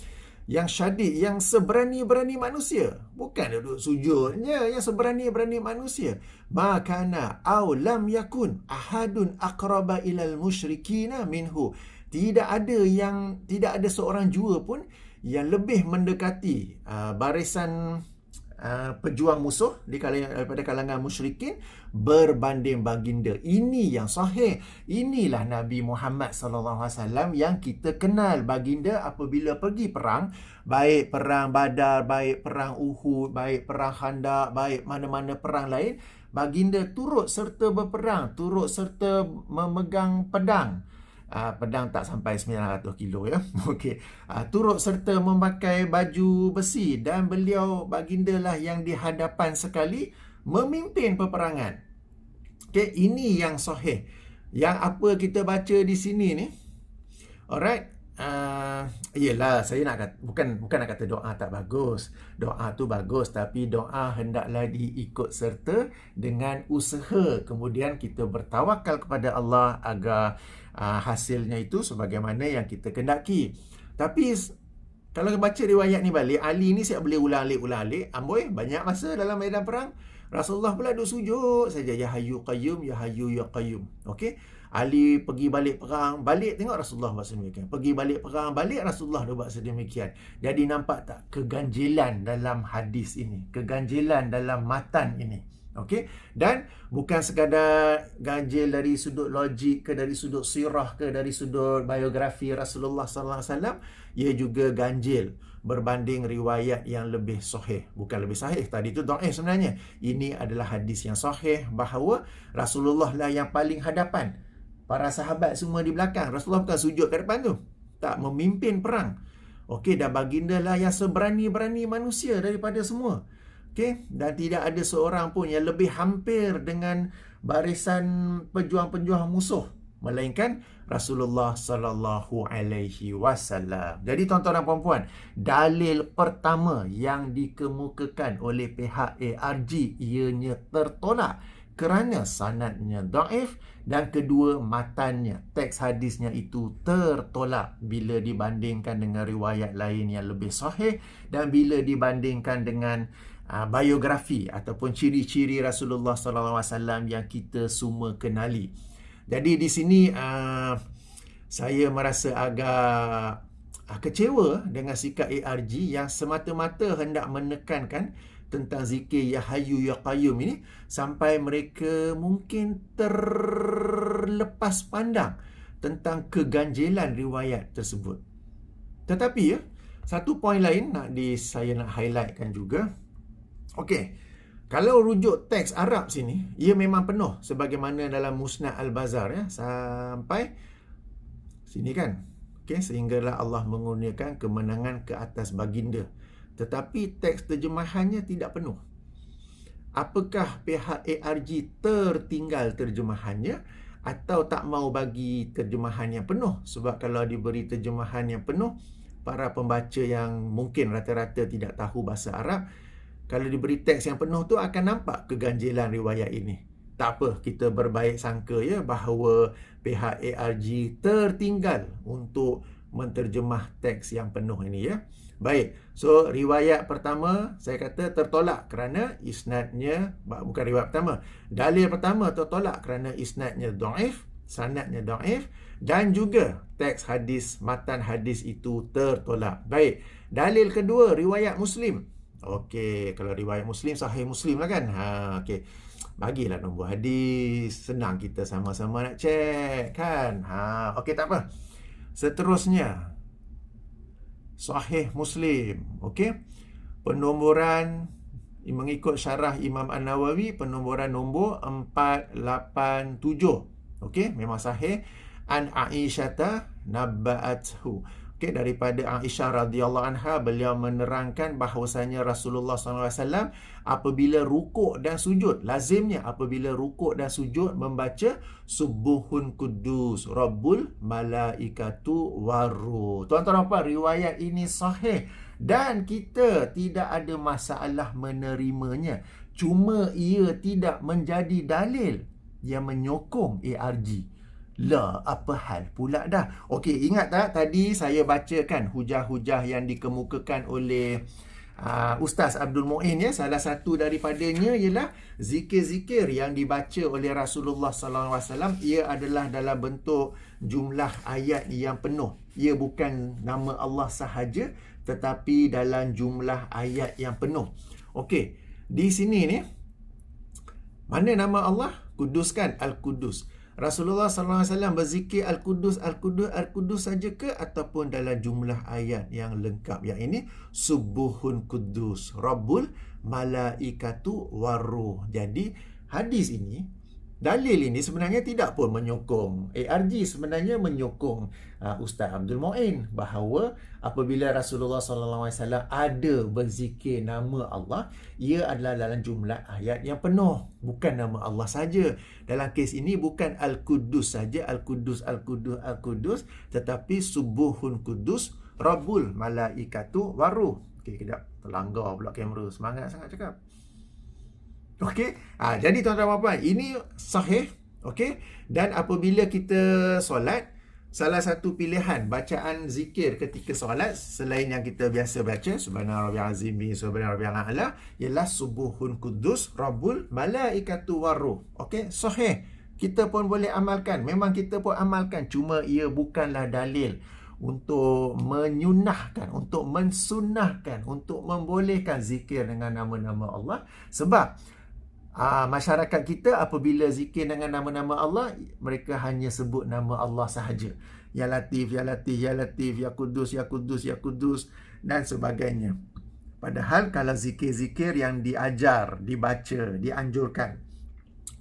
A: syadid, yang seberani-berani manusia. Bukan duduk sujudnya, yang seberani-berani manusia. Ma kana aw lam yakun ahadun aqraba ilal musyrikina minhu. Tidak ada seorang jua pun yang lebih mendekati barisan pejuang musuh daripada kalangan musyrikin berbanding baginda. Ini yang sahih. Inilah Nabi Muhammad SAW yang kita kenal. Baginda apabila pergi perang, baik perang Badar, baik perang Uhud, baik perang Khandaq, baik mana-mana perang lain, baginda turut serta berperang, turut serta memegang pedang. Pedang tak sampai 900 kilo, ya. Okey. Turut serta memakai baju besi, dan beliau, baginda lah yang di hadapan sekali memimpin peperangan. Okey, ini yang sahih. Yang apa kita baca di sini ni. Alright. Yelah, saya nak kata, bukan nak kata doa tak bagus. Doa tu bagus, tapi doa hendaklah diikut serta dengan usaha. Kemudian kita bertawakal kepada Allah agar hasilnya itu sebagaimana yang kita kendaki. Tapi kalau baca riwayat ni balik, Ali ni saya boleh ulang-alik. Amboi, banyak masa dalam medan perang, Rasulullah pula duduk sujud saja, ya hayyu qayyum, ya hayyu ya qayyum. Okey, Ali pergi balik perang, balik tengok Rasulullah buat sedemikian. Pergi balik perang, balik Rasulullah buat sedemikian. Jadi nampak tak keganjilan dalam hadis ini, keganjilan dalam matan ini. Okey, dan bukan sekadar ganjil dari sudut logik ke, dari sudut sirah ke, dari sudut biografi Rasulullah sallallahu alaihi wasallam, ia juga ganjil berbanding riwayat yang lebih sahih. Bukan lebih sahih, tadi itu dhaif sebenarnya. Ini adalah hadis yang sahih bahawa Rasulullah lah yang paling hadapan, para sahabat semua di belakang. Rasulullah bukan sujud kat depan tu, tak, memimpin perang. Okey, dan baginda lah yang seberani-berani manusia daripada semua. Okey, dan tidak ada seorang pun yang lebih hampir dengan barisan pejuang-pejuang musuh melainkan Rasulullah sallallahu alaihi wasallam. Jadi tuan-tuan dan puan-puan, dalil pertama yang dikemukakan oleh pihak ARG ianya tertolak kerana sanadnya dhaif, dan kedua, matannya, teks hadisnya itu tertolak bila dibandingkan dengan riwayat lain yang lebih sahih, dan bila dibandingkan dengan biografi ataupun ciri-ciri Rasulullah SAW yang kita semua kenali. Jadi di sini saya merasa agak kecewa dengan sikap ARG yang semata-mata hendak menekankan tentang zikir Ya Hayyu Ya Qayyum ini sampai mereka mungkin terlepas pandang tentang keganjilan riwayat tersebut. Tetapi ya, satu poin lain saya nak highlightkan juga. Okey, kalau rujuk teks Arab sini, ia memang penuh sebagaimana dalam Musnad Al-Bazar ya, sampai sini kan. Okey, sehinggalah Allah mengurniakan kemenangan ke atas baginda. Tetapi teks terjemahannya tidak penuh. Apakah pihak ARG tertinggal terjemahannya atau tak mau bagi terjemahan yang penuh? Sebab kalau diberi terjemahan yang penuh, para pembaca yang mungkin rata-rata tidak tahu bahasa Arab, kalau diberi teks yang penuh tu akan nampak keganjilan riwayat ini. Tak apa, kita berbaik sangka ya bahawa pihak ARG tertinggal untuk menterjemah teks yang penuh ini ya. Baik, so riwayat pertama saya kata tertolak kerana isnadnya, bukan riwayat pertama, dalil pertama tertolak kerana isnadnya dhaif, sanadnya dhaif, dan juga teks hadis, matan hadis itu tertolak. Baik, dalil kedua riwayat Muslim. Okey, kalau riwayat Muslim, Sahih Muslim lah kan. Okey. Bagilah nombor hadis. Senang kita sama-sama nak check kan. Okey, tak apa. Seterusnya, Sahih Muslim. Okey. Penomboran mengikut syarah Imam An-Nawawi, penomboran nombor 487. Okey, memang sahih. An Aisyata nabba'athu. Okey, daripada Aisyah radhiyallahu anha, beliau menerangkan bahawasanya Rasulullah SAW apabila rukuk dan sujud, lazimnya apabila rukuk dan sujud membaca Subuhun Kudus Rabbul Malaikatu Waruh. Tuan-tuan apa, riwayat ini sahih dan kita tidak ada masalah menerimanya. Cuma ia tidak menjadi dalil yang menyokong ARG. Lah, apa hal pula dah? Okey, ingat tak tadi saya bacakan hujah-hujah yang dikemukakan oleh Ustaz Abdul Muin ya. Salah satu daripadanya ialah zikir-zikir yang dibaca oleh Rasulullah SAW. Ia adalah dalam bentuk jumlah ayat yang penuh. Ia bukan nama Allah sahaja, tetapi dalam jumlah ayat yang penuh. Okey, di sini ni, mana nama Allah? Kudus kan? Al-Kudus. Rasulullah SAW berzikir Al-Kudus, Al-Kudus, Al-Kudus saja ke ataupun dalam jumlah ayat yang lengkap? Yang ini Subuhun Kudus Rabbul Malaikatu Waruh. Jadi hadis ini, dalil ini sebenarnya tidak pun menyokong ARG, sebenarnya menyokong Ustaz Abdul Muin bahawa apabila Rasulullah SAW ada berzikir nama Allah, ia adalah dalam jumlah ayat yang penuh, bukan nama Allah saja. Dalam kes ini bukan Al-Kudus saja, Al-Kudus, Al-Kudus, Al-Kudus, tetapi Subuhun Kudus Rabbul Malaikatu Waruh. Okey, kejap terlanggar pula kamera, semangat sangat cakap. Okey, jadi tuan-tuan puan-puan, ini sahih. Okey, dan apabila kita solat, salah satu pilihan bacaan zikir ketika solat selain yang kita biasa baca Subhana Rabbiyal Azim bi Subhana Rabbiyal A'la ialah Subuhun Kudus Rabbul Malaikatu Waruh. Okey, sahih. Kita pun boleh amalkan. Memang kita pun amalkan, cuma ia bukanlah dalil untuk menyunahkan, untuk mensunahkan, untuk membolehkan zikir dengan nama-nama Allah. Sebab masyarakat kita apabila zikir dengan nama-nama Allah, mereka hanya sebut nama Allah sahaja. Ya Latif, Ya Latif, Ya Latif, Ya Kudus, Ya Kudus, Ya Kudus, dan sebagainya. Padahal kalau zikir-zikir yang diajar, dibaca, dianjurkan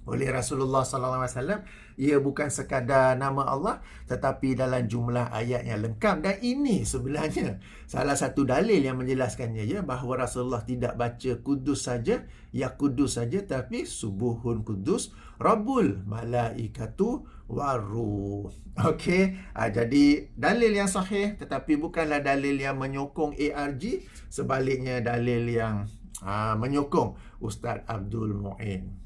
A: oleh Rasulullah SAW, ia bukan sekadar nama Allah, tetapi dalam jumlah ayat yang lengkap. Dan ini sebenarnya salah satu dalil yang menjelaskannya ya, bahawa Rasulullah tidak baca Kudus saja, Ya Kudus saja, tapi Subuhun Kudus Rabbul Malaikatu Waruh. Okey, jadi dalil yang sahih, tetapi bukanlah dalil yang menyokong ARG, sebaliknya dalil yang menyokong Ustaz Abdul Muin.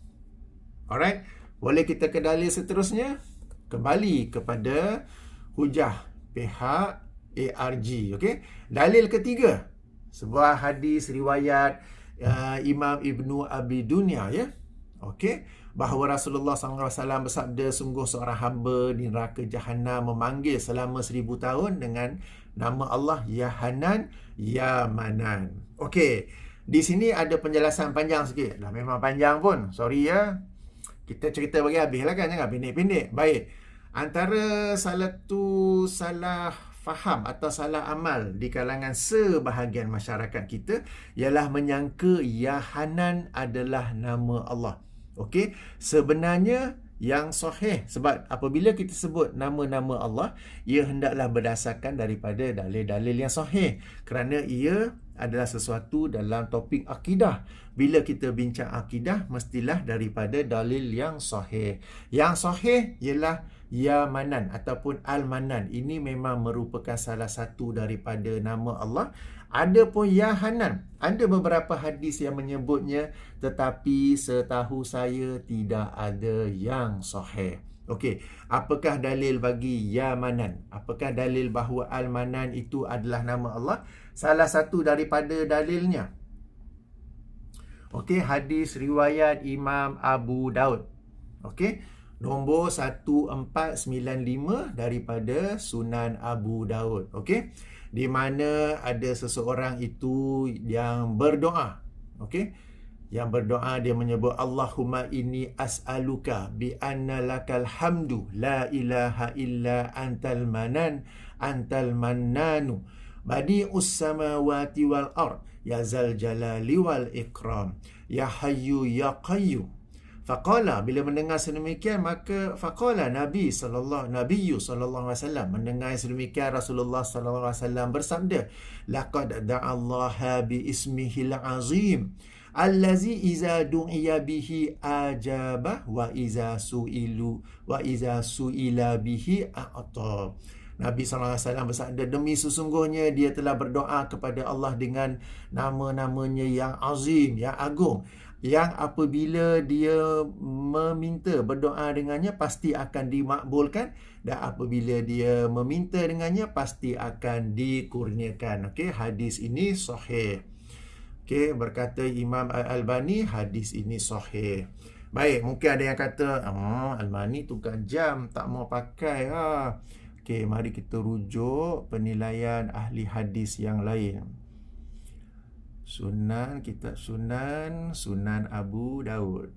A: Alright, boleh kita ke dalil seterusnya? Kembali kepada hujah pihak ARG. Okey, dalil ketiga, sebuah hadis riwayat Imam Ibnu Abi Dunya, ya. Okey, bahawa Rasulullah SAW bersabda, sungguh seorang hamba di neraka Jahannam memanggil selama 1000 tahun dengan nama Allah, Ya Hanan, Ya Manan. Okey, di sini ada penjelasan panjang sikit. Dah memang panjang pun, sorry ya. Kita cerita bagi habis lah kan, jangan pendek-pendek. Baik, antara salah faham atau salah amal di kalangan sebahagian masyarakat kita ialah menyangka Ya Hanan adalah nama Allah. Okey, sebenarnya yang sahih, sebab apabila kita sebut nama-nama Allah, ia hendaklah berdasarkan daripada dalil-dalil yang sahih, kerana ia adalah sesuatu dalam topik akidah. Bila kita bincang akidah, mestilah daripada dalil yang sahih. Yang sahih ialah Ya Manan ataupun Al-Manan. Ini memang merupakan salah satu daripada nama Allah. Ada pun Ya Hanan, ada beberapa hadis yang menyebutnya, tetapi setahu saya tidak ada yang sahih. Okey, apakah dalil bagi Ya Manan? Apakah dalil bahawa Al-Manan itu adalah nama Allah? Salah satu daripada dalilnya, okey, hadis riwayat Imam Abu Daud. Okey, nombor 1495 daripada Sunan Abu Daud. Okey, di mana ada seseorang itu yang berdoa. Okey, yang berdoa, dia menyebut, Allahumma inni as'aluka bi anna lakal hamdu la ilaha illa antal manan antal mannanu badi'us samawati wal ard ya zal jalali wal ikram ya hayyu ya qayyum. Faqala, bila mendengar sedemikian, maka faqala Nabi sallallahu alaihi wasallam, mendengar sedemikian, Rasulullah sallallahu alaihi wasallam bersabda, laqad da'allaha bi ismihil azim allazi iza du'iya bihi ajabah wa iza su'ila bihi a'ta. Nabi SAW bersabda, demi sesungguhnya dia telah berdoa kepada Allah dengan nama-namanya yang azim, yang agung, yang apabila dia meminta, berdoa dengannya, pasti akan dimakbulkan, dan apabila dia meminta dengannya, pasti akan dikurniakan. Okey, hadis ini sahih. Okey, berkata Imam Al-Albani, hadis ini sahih. Baik, mungkin ada yang kata, Al-Albani tukar jam, tak mau pakai. Okey, mari kita rujuk penilaian ahli hadis yang lain. Kitab Sunan Abu Daud.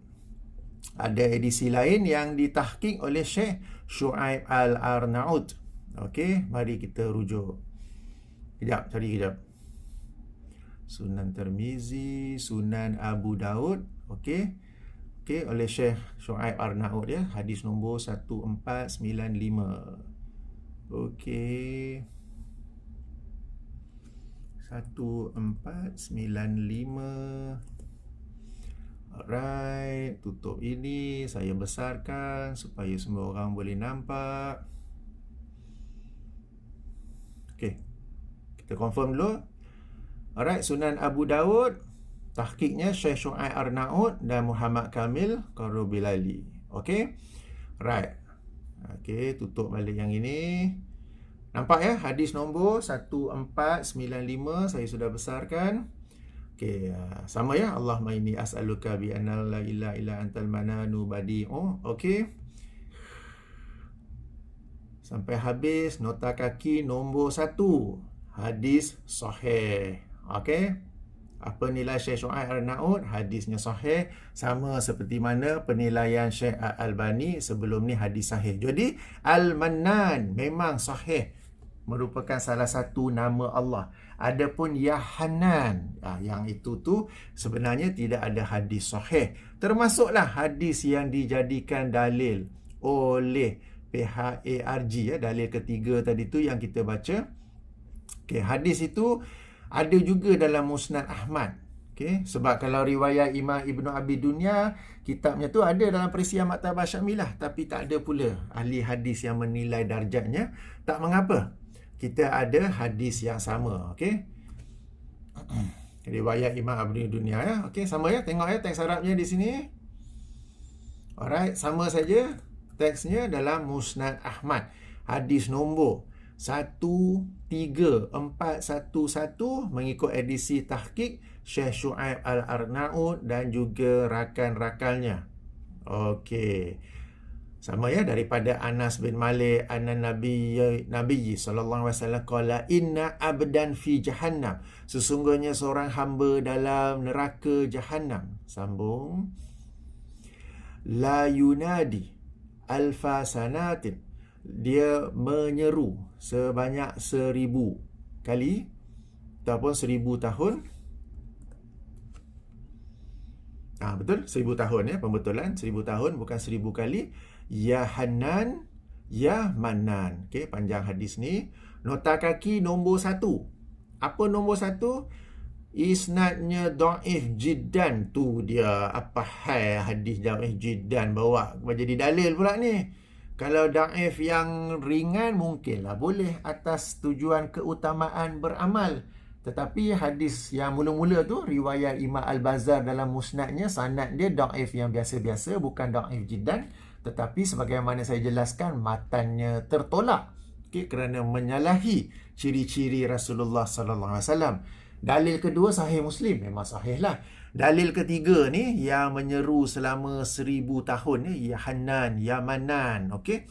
A: Ada edisi lain yang ditahqiq oleh Syekh Shu'aib Al-Arnaud. Okey, mari kita rujuk. Cari kejap. Sunan Tirmizi, Sunan Abu Daud. Okey, oleh Syekh Shu'aib Al-Arnaud, ya. Hadis nombor 1495. Okey, 1495. Alright, tutup ini, saya besarkan supaya semua orang boleh nampak. Okey, kita confirm dulu. Alright, Sunan Abu Daud, tahqiqnya Syekh Shu'aib Arnaud dan Muhammad Kamil Qarubilali. Okey, right. Okey, tutup balik yang ini. Nampak ya, hadis nombor 1495 saya sudah besarkan. Okey, sama ya, Allahumma inni as'aluka bi anna la ilaha illa antal mananu badi'u. Okey, sampai habis nota kaki nombor 1, hadis sahih. Okey, apa nilai Syekh Shu'aib Arnaud? Hadisnya sahih, sama seperti mana penilaian Syekh Al-Albani sebelum ni, hadis sahih. Jadi Al-Mannan memang sahih, merupakan salah satu nama Allah. Adapun Ya Hanan, yang itu tu sebenarnya tidak ada hadis sahih. Termasuklah hadis yang dijadikan dalil oleh pihak ARG, ya, dalil ketiga tadi tu yang kita baca. Okey, hadis itu ada juga dalam Musnad Ahmad. Okey, sebab kalau riwayat Imam Ibnu Abi Dunya, kitabnya tu ada dalam Perisian Maktabah Syamilah, tapi tak ada pula ahli hadis yang menilai darjatnya. Tak mengapa, kita ada hadis yang sama. Okey, riwayat Imam Ibnu Dunya, ya. Okey, sama ya, tengok ya teks Arabnya di sini. Alright, sama saja teksnya dalam Musnad Ahmad. Hadis nombor 13411 mengikut edisi tahqiq Syekh Syuaib Al-Arnaud dan juga rakan-rakannya. Okey. Sama ya, daripada Anas bin Malik anna Nabi sallallahu alaihi wasallam qala inna abdan fi jahannam, sesungguhnya seorang hamba dalam neraka jahannam. Sambung, la yunadi alfa sanatin, dia menyeru sebanyak 1000 kali ataupun 1000 tahun. Betul, 1000 tahun ya, pembetulan 1000 tahun bukan 1000 kali. Ya Hanan, Ya Manan. Okey, panjang hadis ni. Nota kaki nombor 1. Apa nombor 1? Isnadnya dhaif jiddan. Tu dia, apa hai hadis dhaif jiddan bawa jadi dalil pula ni. Kalau dhaif yang ringan mungkinlah boleh atas tujuan keutamaan beramal. Tetapi hadis yang mula-mula tu, riwayat Imam Al-Bazzar dalam musnadnya, sanad dia dhaif yang biasa-biasa, bukan dhaif jiddan. Tetapi sebagaimana saya jelaskan, matannya tertolak. Okay, kerana menyalahi ciri-ciri Rasulullah sallallahu alaihi wasallam. Dalil kedua sahih Muslim, memang sahih lah. Dalil ketiga ni yang menyeru selama 1000 tahun ni, Ya Hanan, Ya Manan. Okey.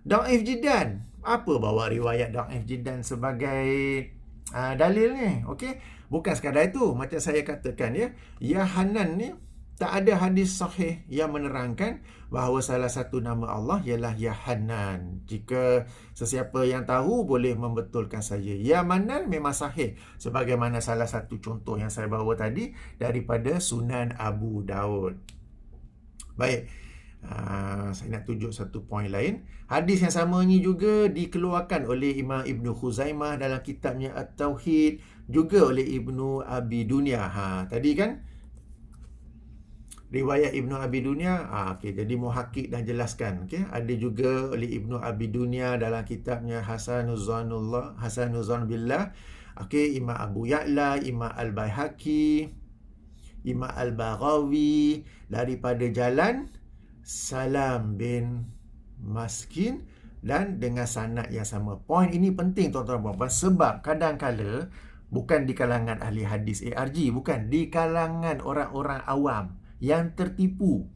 A: Dhaif jiddan. Apa bawa riwayat dhaif jiddan sebagai dalil ni? Okey. Bukan sekadar itu, macam saya katakan ya, Ya Hanan ni tak ada hadis sahih yang menerangkan bahawa salah satu nama Allah ialah Ya Hanan. Jika sesiapa yang tahu boleh membetulkan saja. Ya Manan memang sahih, sebagaimana salah satu contoh yang saya bawa tadi daripada Sunan Abu Daud. Baik, saya nak tunjuk satu poin lain. Hadis yang sama ni juga dikeluarkan oleh Imam Ibnu Khuzaimah dalam kitabnya At-Tauhid, juga oleh Ibnu Abi Dunya. Tadi kan riwayat Ibnu Abi Dunya, okey, jadi muhakkik dah jelaskan. Okey, ada juga oleh Ibnu Abi Dunya dalam kitabnya Hasanuz Zan Billah. Okey, Imam Abu Ya'la, Imam Al-Baihaqi, Imam Al-Baghawi daripada jalan Salam bin Maskin dan dengan sanad yang sama. Poin ini penting tuan-tuan dan puan-puan, sebab kadang-kala bukan di kalangan ahli hadis ARG, bukan, di kalangan orang-orang awam yang tertipu.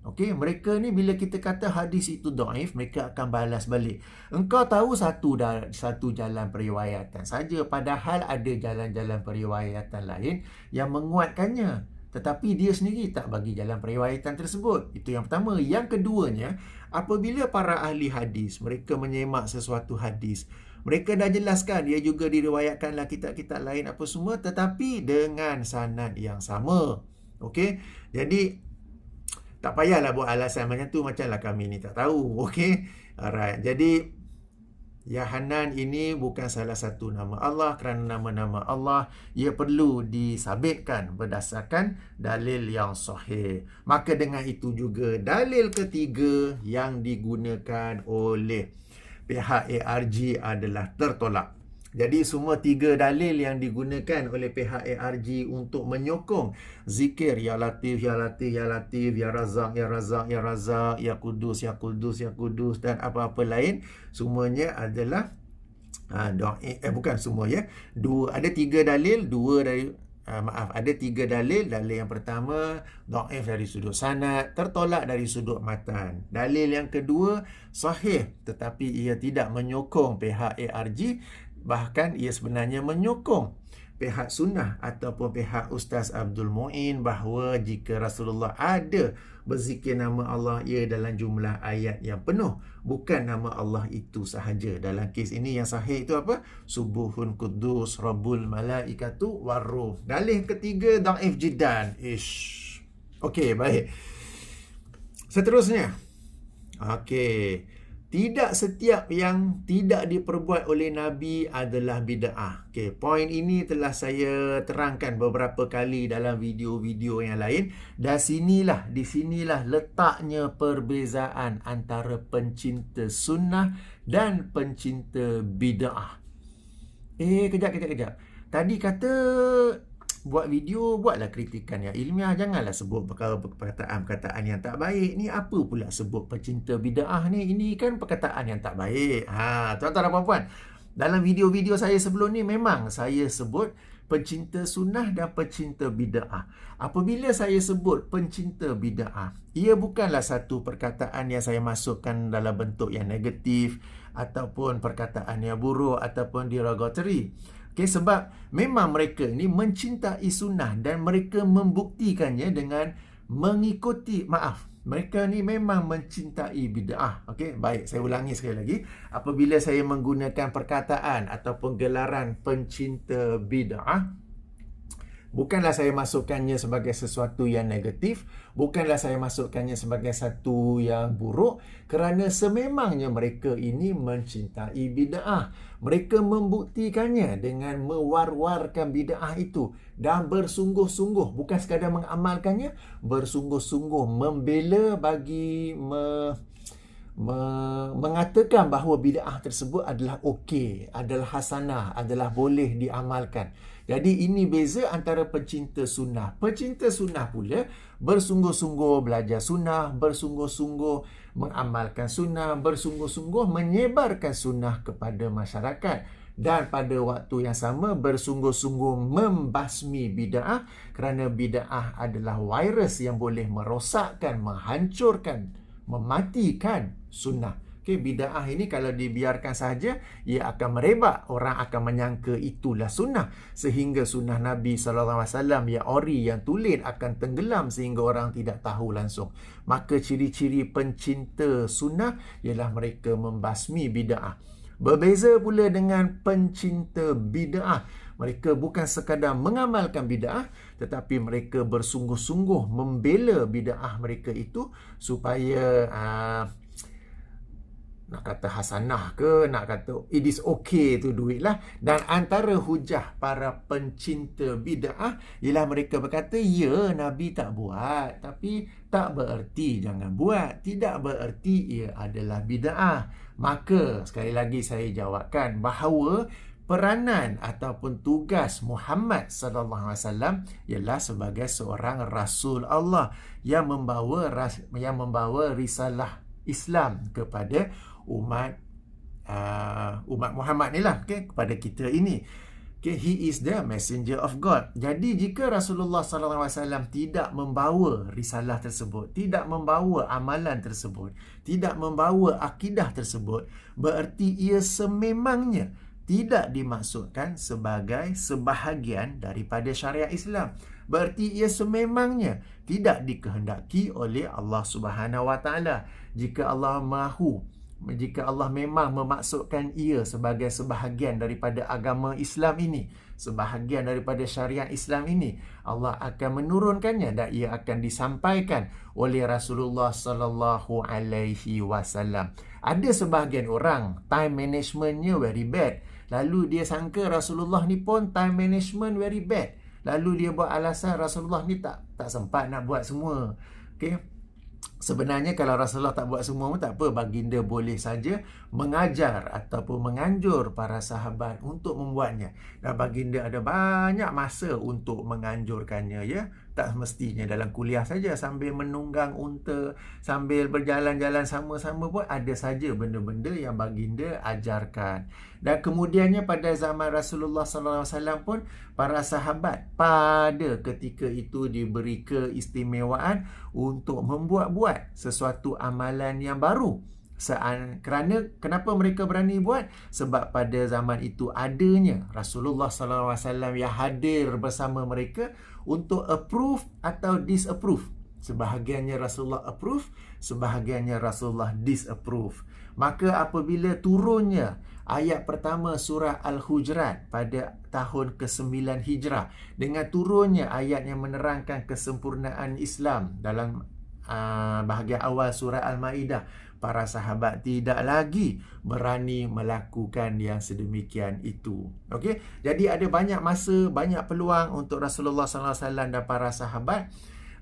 A: Okey, mereka ni bila kita kata hadis itu dhaif, mereka akan balas balik. Engkau tahu satu jalan periwayatan saja, padahal ada jalan-jalan periwayatan lain yang menguatkannya. Tetapi dia sendiri tak bagi jalan periwayatan tersebut. Itu yang pertama. Yang keduanya, apabila para ahli hadis mereka menyemak sesuatu hadis, mereka dah jelaskan dia juga diriwayatkan dalam kitab-kitab lain apa semua, tetapi dengan sanad yang sama. Okey, jadi tak payahlah buat alasan macam tu, macamlah kami ni tak tahu. Okey, alright. Jadi Ya Hanan ini bukan salah satu nama Allah, kerana nama-nama Allah ia perlu disabitkan berdasarkan dalil yang sahih. Maka dengan itu juga dalil ketiga yang digunakan oleh pihak ARG adalah tertolak. Jadi semua tiga dalil yang digunakan oleh pihak ARG untuk menyokong zikir Ya Latif, Ya Latif, Ya Latif, Ya Razak, Ya Razak, Ya Razak, Ya Kudus, Ya Kudus, Ya Kudus dan apa-apa lain, semuanya adalah bukan semua ya. Ada tiga dalil, ada tiga dalil. Dalil yang pertama dhaif dari sudut sanad, tertolak dari sudut matan. Dalil yang kedua sahih tetapi ia tidak menyokong pihak ARG, bahkan ia sebenarnya menyokong pihak sunnah ataupun pihak Ustaz Abdul Mu'in bahawa jika Rasulullah ada berzikir nama Allah, ia dalam jumlah ayat yang penuh, bukan nama Allah itu sahaja. Dalam kes ini yang sahih itu apa? Subuhun Kudus Rabbul Malaikatu Warruh. Dalil ketiga dhaif jiddan. Okey, baik. Seterusnya. Okey. Tidak setiap yang tidak diperbuat oleh Nabi adalah bid'ah. Okey, poin ini telah saya terangkan beberapa kali dalam video-video yang lain. Dan di sinilah letaknya perbezaan antara pencinta sunnah dan pencinta bid'ah. Kejap. Tadi kata buat video, buatlah kritikan yang ilmiah. Janganlah sebut perkataan-perkataan yang tak baik. Ni apa pula sebut pecinta bid'ah ni? Ini kan perkataan yang tak baik. Tuan-tuan dan puan-puan, dalam video-video saya sebelum ni memang saya sebut pencinta sunnah dan pencinta bid'ah. Apabila saya sebut pencinta bid'ah, ia bukanlah satu perkataan yang saya masukkan dalam bentuk yang negatif ataupun perkataan yang buruk ataupun derogatory. Sebab memang mereka ni mencintai sunnah dan mereka membuktikannya dengan mengikuti, mereka ni memang mencintai bid'ah. Baik, saya ulangi sekali lagi. Apabila saya menggunakan perkataan ataupun gelaran pencinta bid'ah, bukanlah saya masukkannya sebagai sesuatu yang negatif, bukanlah saya masukkannya sebagai satu yang buruk, kerana sememangnya mereka ini mencintai bid'ah. Mereka membuktikannya dengan mewar-warkan bid'ah itu dan bersungguh-sungguh, bukan sekadar mengamalkannya, bersungguh-sungguh membela bagi mengatakan bahawa bid'ah tersebut adalah okey, adalah hasanah, adalah boleh diamalkan. Jadi ini beza antara pencinta sunnah. Pencinta sunnah pula bersungguh-sungguh belajar sunnah, bersungguh-sungguh mengamalkan sunnah, bersungguh-sungguh menyebarkan sunnah kepada masyarakat. Dan pada waktu yang sama bersungguh-sungguh membasmi bid'ah, kerana bid'ah adalah virus yang boleh merosakkan, menghancurkan, mematikan sunnah. Bid'ah ini kalau dibiarkan saja, ia akan merebak. Orang akan menyangka itulah sunnah. Sehingga sunnah Nabi SAW yang ori, yang tulen akan tenggelam sehingga orang tidak tahu langsung. Maka ciri-ciri pencinta sunnah ialah mereka membasmi bid'ah. Berbeza pula dengan pencinta bid'ah. Mereka bukan sekadar mengamalkan bid'ah, tetapi mereka bersungguh-sungguh membela bid'ah mereka itu supaya nak kata hasanah ke, nak kata it is okay tu duit lah. Dan antara hujah para pencinta bid'ah ialah mereka berkata, ya, Nabi tak buat, tapi tak bererti jangan buat, tidak bererti ia adalah bid'ah. Maka sekali lagi saya jawabkan bahawa peranan ataupun tugas Muhammad sallallahu alaihi wasallam ialah sebagai seorang rasul Allah yang membawa risalah Islam kepada umat Muhammad ni lah, kepada kita ini. He is the messenger of God. Jadi jika Rasulullah SAW tidak membawa risalah tersebut, tidak membawa amalan tersebut, tidak membawa akidah tersebut, bererti ia sememangnya tidak dimaksudkan sebagai sebahagian daripada syariat Islam. Bererti ia sememangnya tidak dikehendaki oleh Allah Subhanahu Wa Taala. Jika Allah memang memaksudkan ia sebagai sebahagian daripada agama Islam ini, sebahagian daripada syariat Islam ini, Allah akan menurunkannya dan ia akan disampaikan oleh Rasulullah sallallahu alaihi wasallam. Ada sebahagian orang time managementnya very bad. Lalu dia sangka Rasulullah ni pun time management very bad. Lalu dia buat alasan Rasulullah ni tak sempat nak buat semua. Sebenarnya kalau Rasulullah tak buat semua pun tak apa, baginda boleh saja mengajar ataupun menganjur para sahabat untuk membuatnya. Dan baginda ada banyak masa untuk menganjurkannya, ya. Tak semestinya dalam kuliah saja, sambil menunggang unta, sambil berjalan-jalan sama-sama pun ada saja benda-benda yang baginda ajarkan. Dan kemudiannya pada zaman Rasulullah SAW pun para sahabat pada ketika itu diberi keistimewaan untuk membuat-buat sesuatu amalan yang baru. Kerana kenapa mereka berani buat? Sebab pada zaman itu adanya Rasulullah SAW yang hadir bersama mereka untuk approve atau disapprove. Sebahagiannya Rasulullah approve, sebahagiannya Rasulullah disapprove. Maka apabila turunnya ayat pertama surah Al-Hujurat pada tahun ke-9 Hijrah, dengan turunnya ayat yang menerangkan kesempurnaan Islam dalam bahagian awal surah Al-Ma'idah, para sahabat tidak lagi berani melakukan yang sedemikian itu. Jadi ada banyak masa, banyak peluang untuk Rasulullah SAW dan para sahabat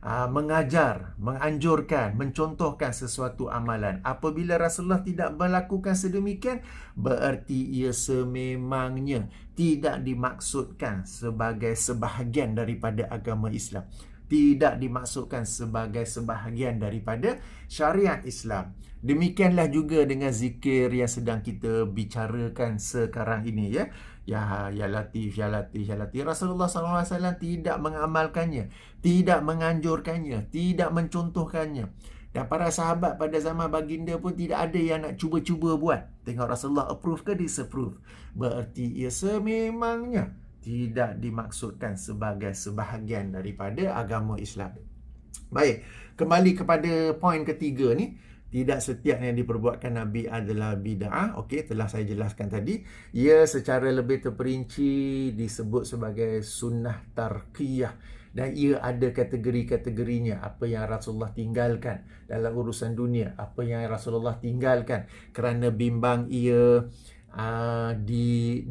A: mengajar, menganjurkan, mencontohkan sesuatu amalan. Apabila Rasulullah tidak melakukan sedemikian, berarti ia sememangnya tidak dimaksudkan sebagai sebahagian daripada agama Islam. Tidak dimaksudkan sebagai sebahagian daripada syariat Islam. Demikianlah juga dengan zikir yang sedang kita bicarakan sekarang ini, ya. Ya Latif, Ya Latif, Ya Latif. Rasulullah SAW tidak mengamalkannya, tidak menganjurkannya, tidak mencontohkannya. Dan para sahabat pada zaman baginda pun tidak ada yang nak cuba-cuba buat. Tengok Rasulullah approve ke disapprove. Berarti ia sememangnya tidak dimaksudkan sebagai sebahagian daripada agama Islam. Baik, kembali kepada poin ketiga ni. Tidak setiap yang diperbuatkan Nabi adalah bid'ah. Okey, telah saya jelaskan tadi. Ia secara lebih terperinci disebut sebagai sunnah tarkiyah. Dan ia ada kategori-kategorinya. Apa yang Rasulullah tinggalkan dalam urusan dunia. Apa yang Rasulullah tinggalkan kerana bimbang ia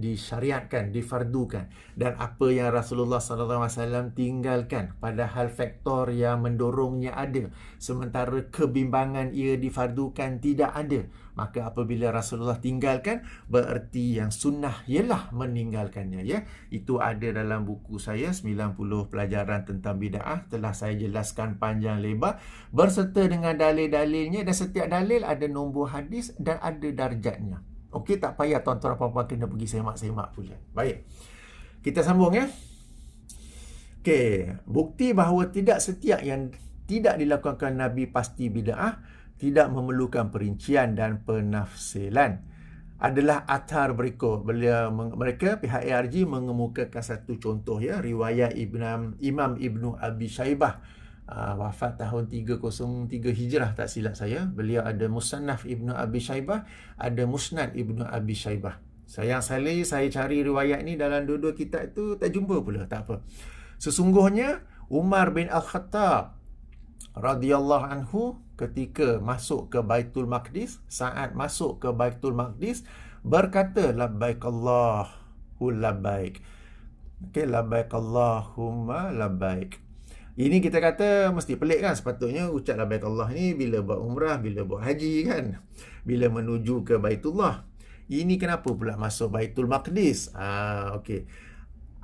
A: disyariatkan, difardukan, dan apa yang Rasulullah SAW tinggalkan padahal faktor yang mendorongnya ada, sementara kebimbangan ia difardukan tidak ada. Maka apabila Rasulullah tinggalkan, berarti yang sunnah ialah meninggalkannya, ya. Itu ada dalam buku saya 90 pelajaran tentang bid'ah. Telah saya jelaskan panjang lebar berserta dengan dalil-dalilnya, dan setiap dalil ada nombor hadis dan ada darjatnya. Okey, tak payah tuan-tuan dan puan-puan kena pergi semak-semak pula. Baik. Kita sambung, ya. Okey, bukti bahawa tidak setiap yang tidak dilakukan Nabi pasti bid'ah, tidak memerlukan perincian dan penafsilan, adalah athar berikut. Mereka pihak ARG mengemukakan satu contoh, ya, riwayat Imam Ibnu Abi Shaybah, wafat tahun 303 Hijrah tak silap saya. Beliau ada Musannaf Ibnu Abi Shaybah, ada Musnad Ibnu Abi Shaybah. Sayang sekali saya cari riwayat ni dalam dua-dua kitab itu tak jumpa pula. Tak apa. Sesungguhnya Umar bin Al-Khattab radhiyallahu anhu ketika masuk ke Baitul Maqdis, saat masuk ke Baitul Maqdis, berkata labbaik Allahu labbaik. Okey, labbaik Allahumma labbaik. Ini kita kata mesti pelik kan? Sepatutnya ucap labbaik Allah ni bila buat umrah, bila buat haji kan? Bila menuju ke Baitullah. Ini kenapa pula masuk Baitul Maqdis? Okey.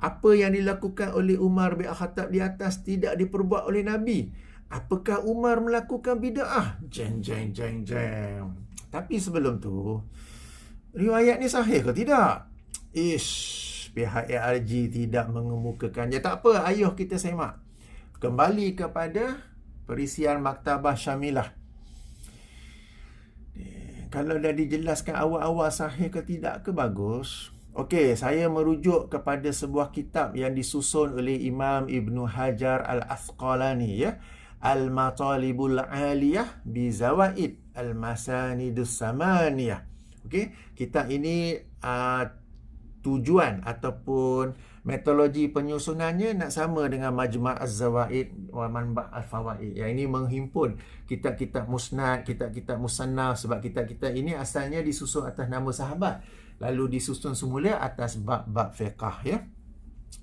A: Apa yang dilakukan oleh Umar bin Khattab di atas tidak diperbuat oleh Nabi. Apakah Umar melakukan bid'ah? Jeng. Tapi sebelum tu, riwayat ni sahih ke tidak? Pihak ARG tidak mengemukakannya. Tak apa, ayuh kita semak. Kembali kepada perisian Maktabah Syamilah. Kalau dah dijelaskan awal-awal sahih ke tidak ke bagus. Okey, saya merujuk kepada sebuah kitab yang disusun oleh Imam Ibnu Hajar Al-Asqalani, ya. Al-Matalibul Aliyah bi Zawaid Al-Masanidus Samaniyah. Okey, kitab ini tujuan ataupun metodologi penyusunannya nak sama dengan Majma' Az-Zawaid wa Manba' Al-Fawaid. Yang ini menghimpun kitab-kitab musnad, kitab-kitab musannaf, sebab kitab-kitab ini asalnya disusun atas nama sahabat, lalu disusun semula atas bab-bab fiqh, ya.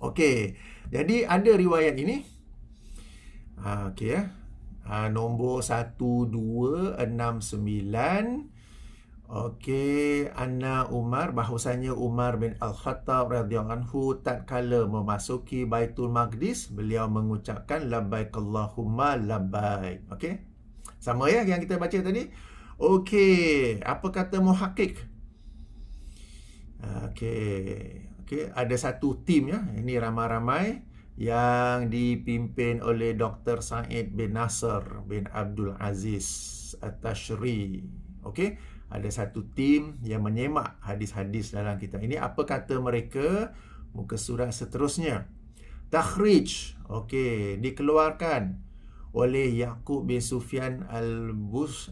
A: Okey. Jadi ada riwayat ini. Okey, ya. Nombor 1269. Okey, anna Umar, bahawasanya Umar bin Al-Khattab radhiyallahu anhu tatkala memasuki Baitul Maqdis, beliau mengucapkan labbaik Allahumma labbaik. Okey. Sama, ya, yang kita baca tadi. Okey, apa kata muhakkik? Okey, ada satu tim, ya. Ini ramai-ramai yang dipimpin oleh Dr. Said bin Nasr bin Abdul Aziz At-Tashri. Okey, ada satu tim yang menyemak hadis-hadis dalam kitab ini. Apa kata mereka? Muka surat seterusnya. Takhrij. Okey, dikeluarkan oleh Yaqub bin Sufyan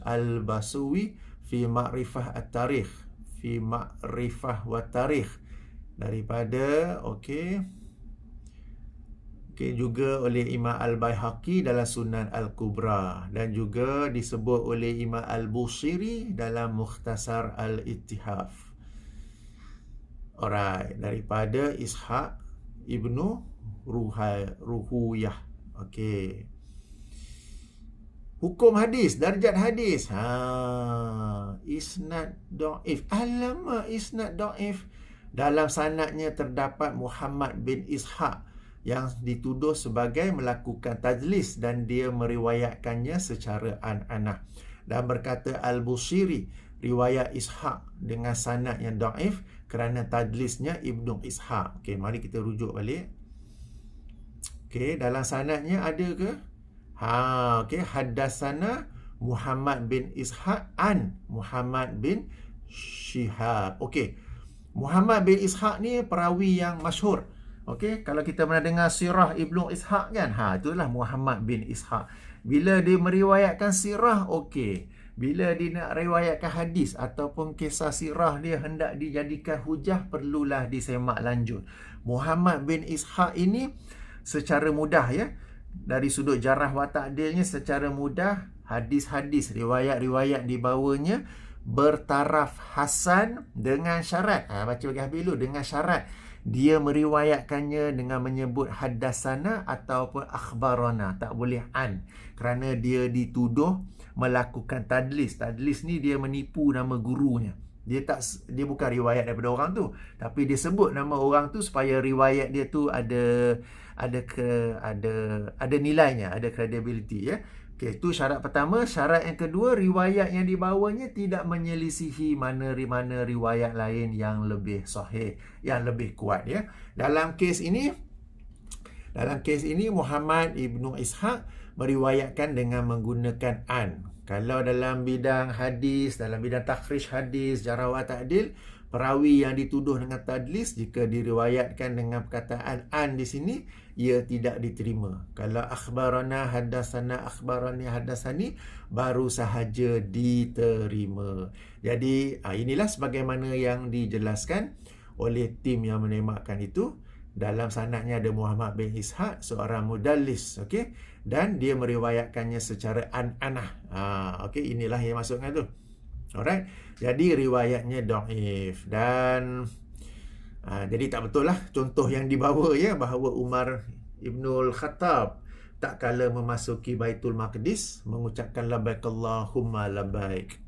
A: Al-Baswi fi Ma'rifah At-Tarikh, fi Ma'rifah wa Tarikh, daripada juga oleh Imam Al-Baihaqi dalam Sunan Al-Kubra, dan juga disebut oleh Imam Al-Busiri dalam Mukhtasar Al-Ittihaf. Alright, daripada Ishaq Ibnu Ruhuyah. Okey. Hukum hadis, darjat hadis. Isnad dhaif. Alamak, isnad dhaif. Dalam sanadnya terdapat Muhammad bin Ishaq yang dituduh sebagai melakukan tajlis dan dia meriwayatkannya secara an-anah. Dan berkata Al-Bushiri, riwayat Ishaq dengan sanad yang dhaif kerana tajlisnya Ibnu Ishaq. Okey, mari kita rujuk balik. Okey, dalam sanadnya ada ke? Okey, haddatsana Muhammad bin Ishaq an Muhammad bin Shihab. Okey. Muhammad bin Ishaq ni perawi yang masyhur. Okey, kalau kita pernah dengar sirah Ibnu Ishaq kan? Itulah Muhammad bin Ishaq. Bila dia meriwayatkan sirah, okey. Bila dia nak riwayatkan hadis ataupun kisah sirah dia hendak dijadikan hujah, perlulah disemak lanjut. Muhammad bin Ishaq ini secara mudah ya, dari sudut jarah wa ta'dilnya secara mudah, hadis-hadis, riwayat-riwayat dibawanya bertaraf hasan dengan syarat. Baca bagi habis dulu, dengan syarat dia meriwayatkannya dengan menyebut haddasana ataupun akhbarana, tak boleh an, kerana dia dituduh melakukan tadlis. Tadlis ni dia menipu nama gurunya. Dia bukan riwayat daripada orang tu, tapi dia sebut nama orang tu supaya riwayat dia tu ada nilainya, ada credibility ya. Okey, itu syarat pertama. Syarat yang kedua, riwayat yang dibawanya tidak menyelisihi mana-mana riwayat lain yang lebih sahih, yang lebih kuat ya. Dalam kes ini Muhammad ibnu Ishaq meriwayatkan dengan menggunakan an. Kalau dalam bidang hadis, dalam bidang takhrij hadis, jarah wa ta'dil, perawi yang dituduh dengan tadlis, jika diriwayatkan dengan perkataan an di sini, ia tidak diterima. Kalau akhbarana, haddatsana, akhbarani, haddatsani, baru sahaja diterima. Jadi inilah sebagaimana yang dijelaskan oleh tim yang menemakkan itu. Dalam sanadnya ada Muhammad bin Ishaq, seorang mudallis, okey, dan dia meriwayatkannya secara an-anah. Okey, inilah yang maksudnya tu. Alright. Jadi riwayatnya dhaif dan jadi tak betul lah contoh yang dibawa ya, bahawa Umar Ibnul Khattab tak kala memasuki Baitul Maqdis mengucapkan labbaik Allahumma labbaik.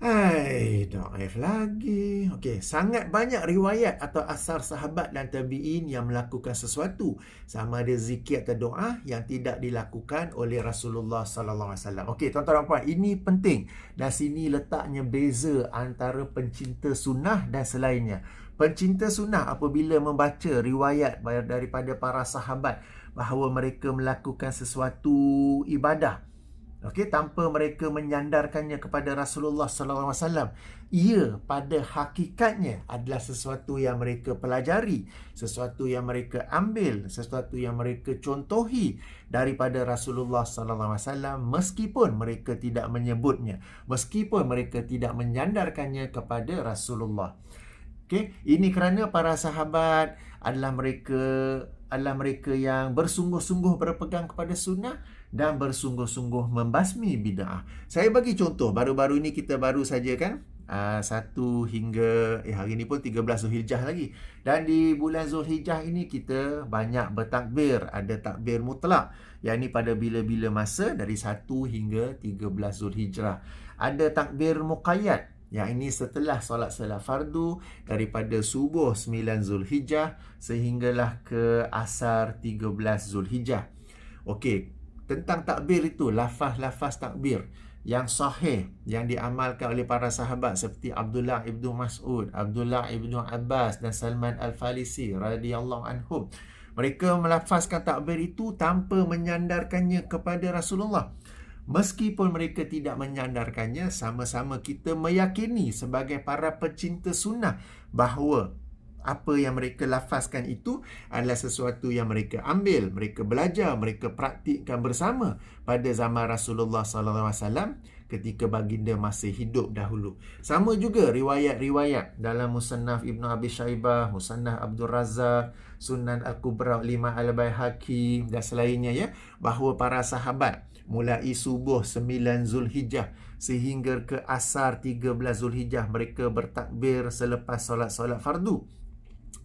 A: Dhaif lagi. Okey, sangat banyak riwayat atau asar sahabat dan tabi'in yang melakukan sesuatu, sama ada zikir atau doa, yang tidak dilakukan oleh Rasulullah sallallahu alaihi wasallam. Okey, tuan-tuan dan puan, ini penting dan sini letaknya beza antara pencinta sunnah dan selainnya. Pencinta sunnah apabila membaca riwayat daripada para sahabat bahawa mereka melakukan sesuatu ibadah, okey, tanpa mereka menyandarkannya kepada Rasulullah sallallahu alaihi wasallam, ia pada hakikatnya adalah sesuatu yang mereka pelajari, sesuatu yang mereka ambil, sesuatu yang mereka contohi daripada Rasulullah sallallahu alaihi wasallam, meskipun mereka tidak menyebutnya, meskipun mereka tidak menyandarkannya kepada Rasulullah. Okey, ini kerana para sahabat adalah mereka yang bersungguh-sungguh berpegang kepada sunnah dan bersungguh-sungguh membasmi bid'ah. Saya bagi contoh, baru-baru ini kita baru saja kan 1 hingga hari ini pun 13 Zulhijjah lagi. Dan di bulan Zulhijjah ini kita banyak bertakbir, ada takbir mutlak, yang ini pada bila-bila masa dari 1 hingga 13 Zulhijjah. Ada takbir muqayyad, yang ini setelah solat fardu daripada subuh 9 Zulhijjah sehinggalah ke asar 13 Zulhijjah. Okey, tentang takbir itu, lafaz-lafaz takbir yang sahih yang diamalkan oleh para sahabat seperti Abdullah ibnu Mas'ud, Abdullah ibnu Abbas dan Salman Al-Farisi radhiyallahu anhum. Mereka melafazkan takbir itu tanpa menyandarkannya kepada Rasulullah. Meskipun mereka tidak menyandarkannya, sama-sama kita meyakini sebagai para pecinta sunnah bahawa apa yang mereka lafazkan itu adalah sesuatu yang mereka ambil, mereka belajar, mereka praktikkan bersama pada zaman Rasulullah sallallahu alaihi wasallam ketika baginda masih hidup dahulu. Sama juga riwayat-riwayat dalam Musannaf Ibnu Abi Syaibah, Musannaf Abdul Razak, Sunan Al-Kubra Imam Al-Baihaqi dan selainnya ya, bahawa para sahabat mulai subuh 9 Zulhijjah sehingga ke asar 13 Zulhijjah mereka bertakbir selepas solat-solat fardu.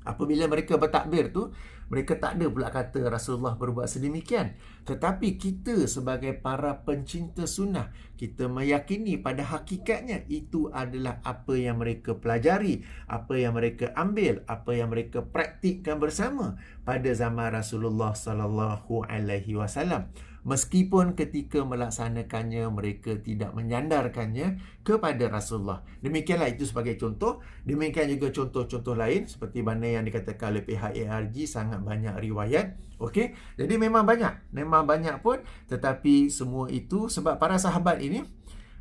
A: Apabila mereka bertakbir tu, Mereka tak ada pula kata Rasulullah berbuat sedemikian. Tetapi kita sebagai para pencinta sunnah, kita meyakini pada hakikatnya itu adalah apa yang mereka pelajari, apa yang mereka ambil, apa yang mereka praktikkan bersama pada zaman Rasulullah sallallahu alaihi wasallam. Meskipun ketika melaksanakannya mereka tidak menyandarkannya kepada Rasulullah. Demikianlah itu sebagai contoh. Demikian juga contoh-contoh lain seperti mana yang dikatakan oleh pihak ARG, sangat banyak riwayat. Okey, jadi memang banyak pun, tetapi semua itu sebab para sahabat ini,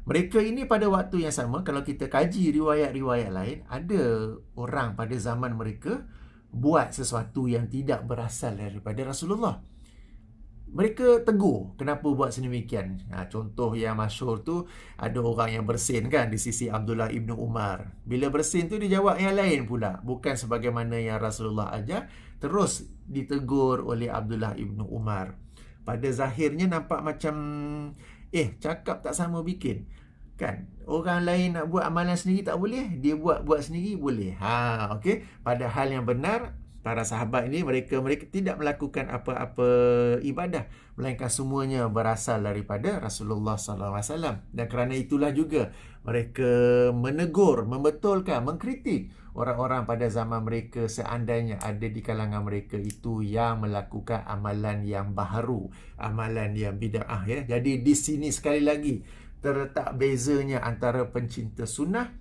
A: mereka ini pada waktu yang sama, kalau kita kaji riwayat-riwayat lain, ada orang pada zaman mereka buat sesuatu yang tidak berasal daripada Rasulullah. Mereka tegur kenapa buat sedemikian. Contoh yang masyhur tu, ada orang yang bersin kan di sisi Abdullah ibnu Umar. Bila bersin tu dia jawab yang lain pula, bukan sebagaimana yang Rasulullah ajar. Terus ditegur oleh Abdullah ibnu Umar. Pada zahirnya nampak macam cakap tak sama bikin. Kan? Orang lain nak buat amalan sendiri tak boleh, dia buat sendiri boleh. Okey. Padahal yang benar, para sahabat ini mereka tidak melakukan apa-apa ibadah, melainkan semuanya berasal daripada Rasulullah sallallahu alaihi wasallam. Dan kerana itulah juga mereka menegur, membetulkan, mengkritik orang-orang pada zaman mereka seandainya ada di kalangan mereka itu yang melakukan amalan yang baharu, amalan yang bid'ah ya. Jadi di sini sekali lagi terletak bezanya antara pencinta sunnah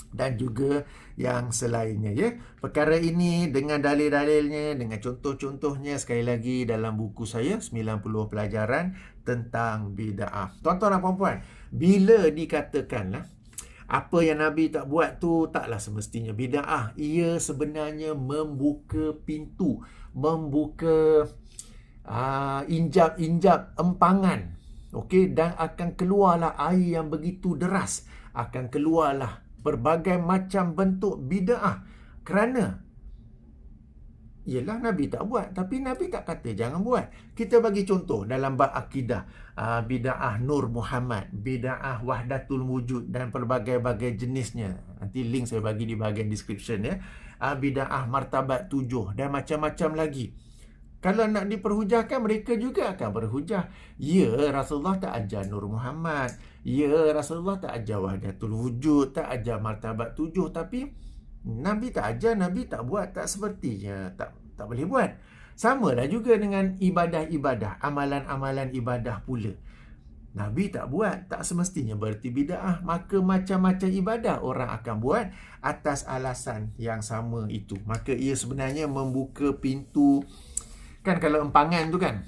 A: dan juga yang selainnya ya. Perkara ini dengan dalil-dalilnya, dengan contoh-contohnya sekali lagi dalam buku saya 90 pelajaran tentang bid'ah. Tuan-tuan dan puan-puan, bila dikatakanlah apa yang Nabi tak buat tu taklah semestinya bid'ah, ia sebenarnya membuka pintu, membuka injap empangan. Okey, dan akan keluarlah air yang begitu deras, akan keluarlah berbagai macam bentuk bid'ah. Kerana ialah Nabi tak buat, tapi Nabi tak kata jangan buat. Kita bagi contoh dalam bab akidah, bid'ah Nur Muhammad, bid'ah Wahdatul Wujud dan pelbagai-bagai jenisnya. Nanti link saya bagi di bahagian description ya. Bid'ah Martabat 7 dan macam-macam lagi. Kalau nak diperhujahkan, mereka juga akan berhujah. Ya, Rasulullah tak ajar Nur Muhammad. Ya, Rasulullah tak ajar Wahdatul Wujud, tak ajar Martabat 7. Tapi Nabi tak ajar, Nabi tak buat, tak sepertinya tak boleh buat. Samalah juga dengan ibadah-ibadah, amalan-amalan ibadah pula. Nabi tak buat, tak semestinya berarti bid'ah. Maka macam-macam ibadah orang akan buat atas alasan yang sama itu. Maka ia sebenarnya membuka pintu. Kan kalau empangan tu kan,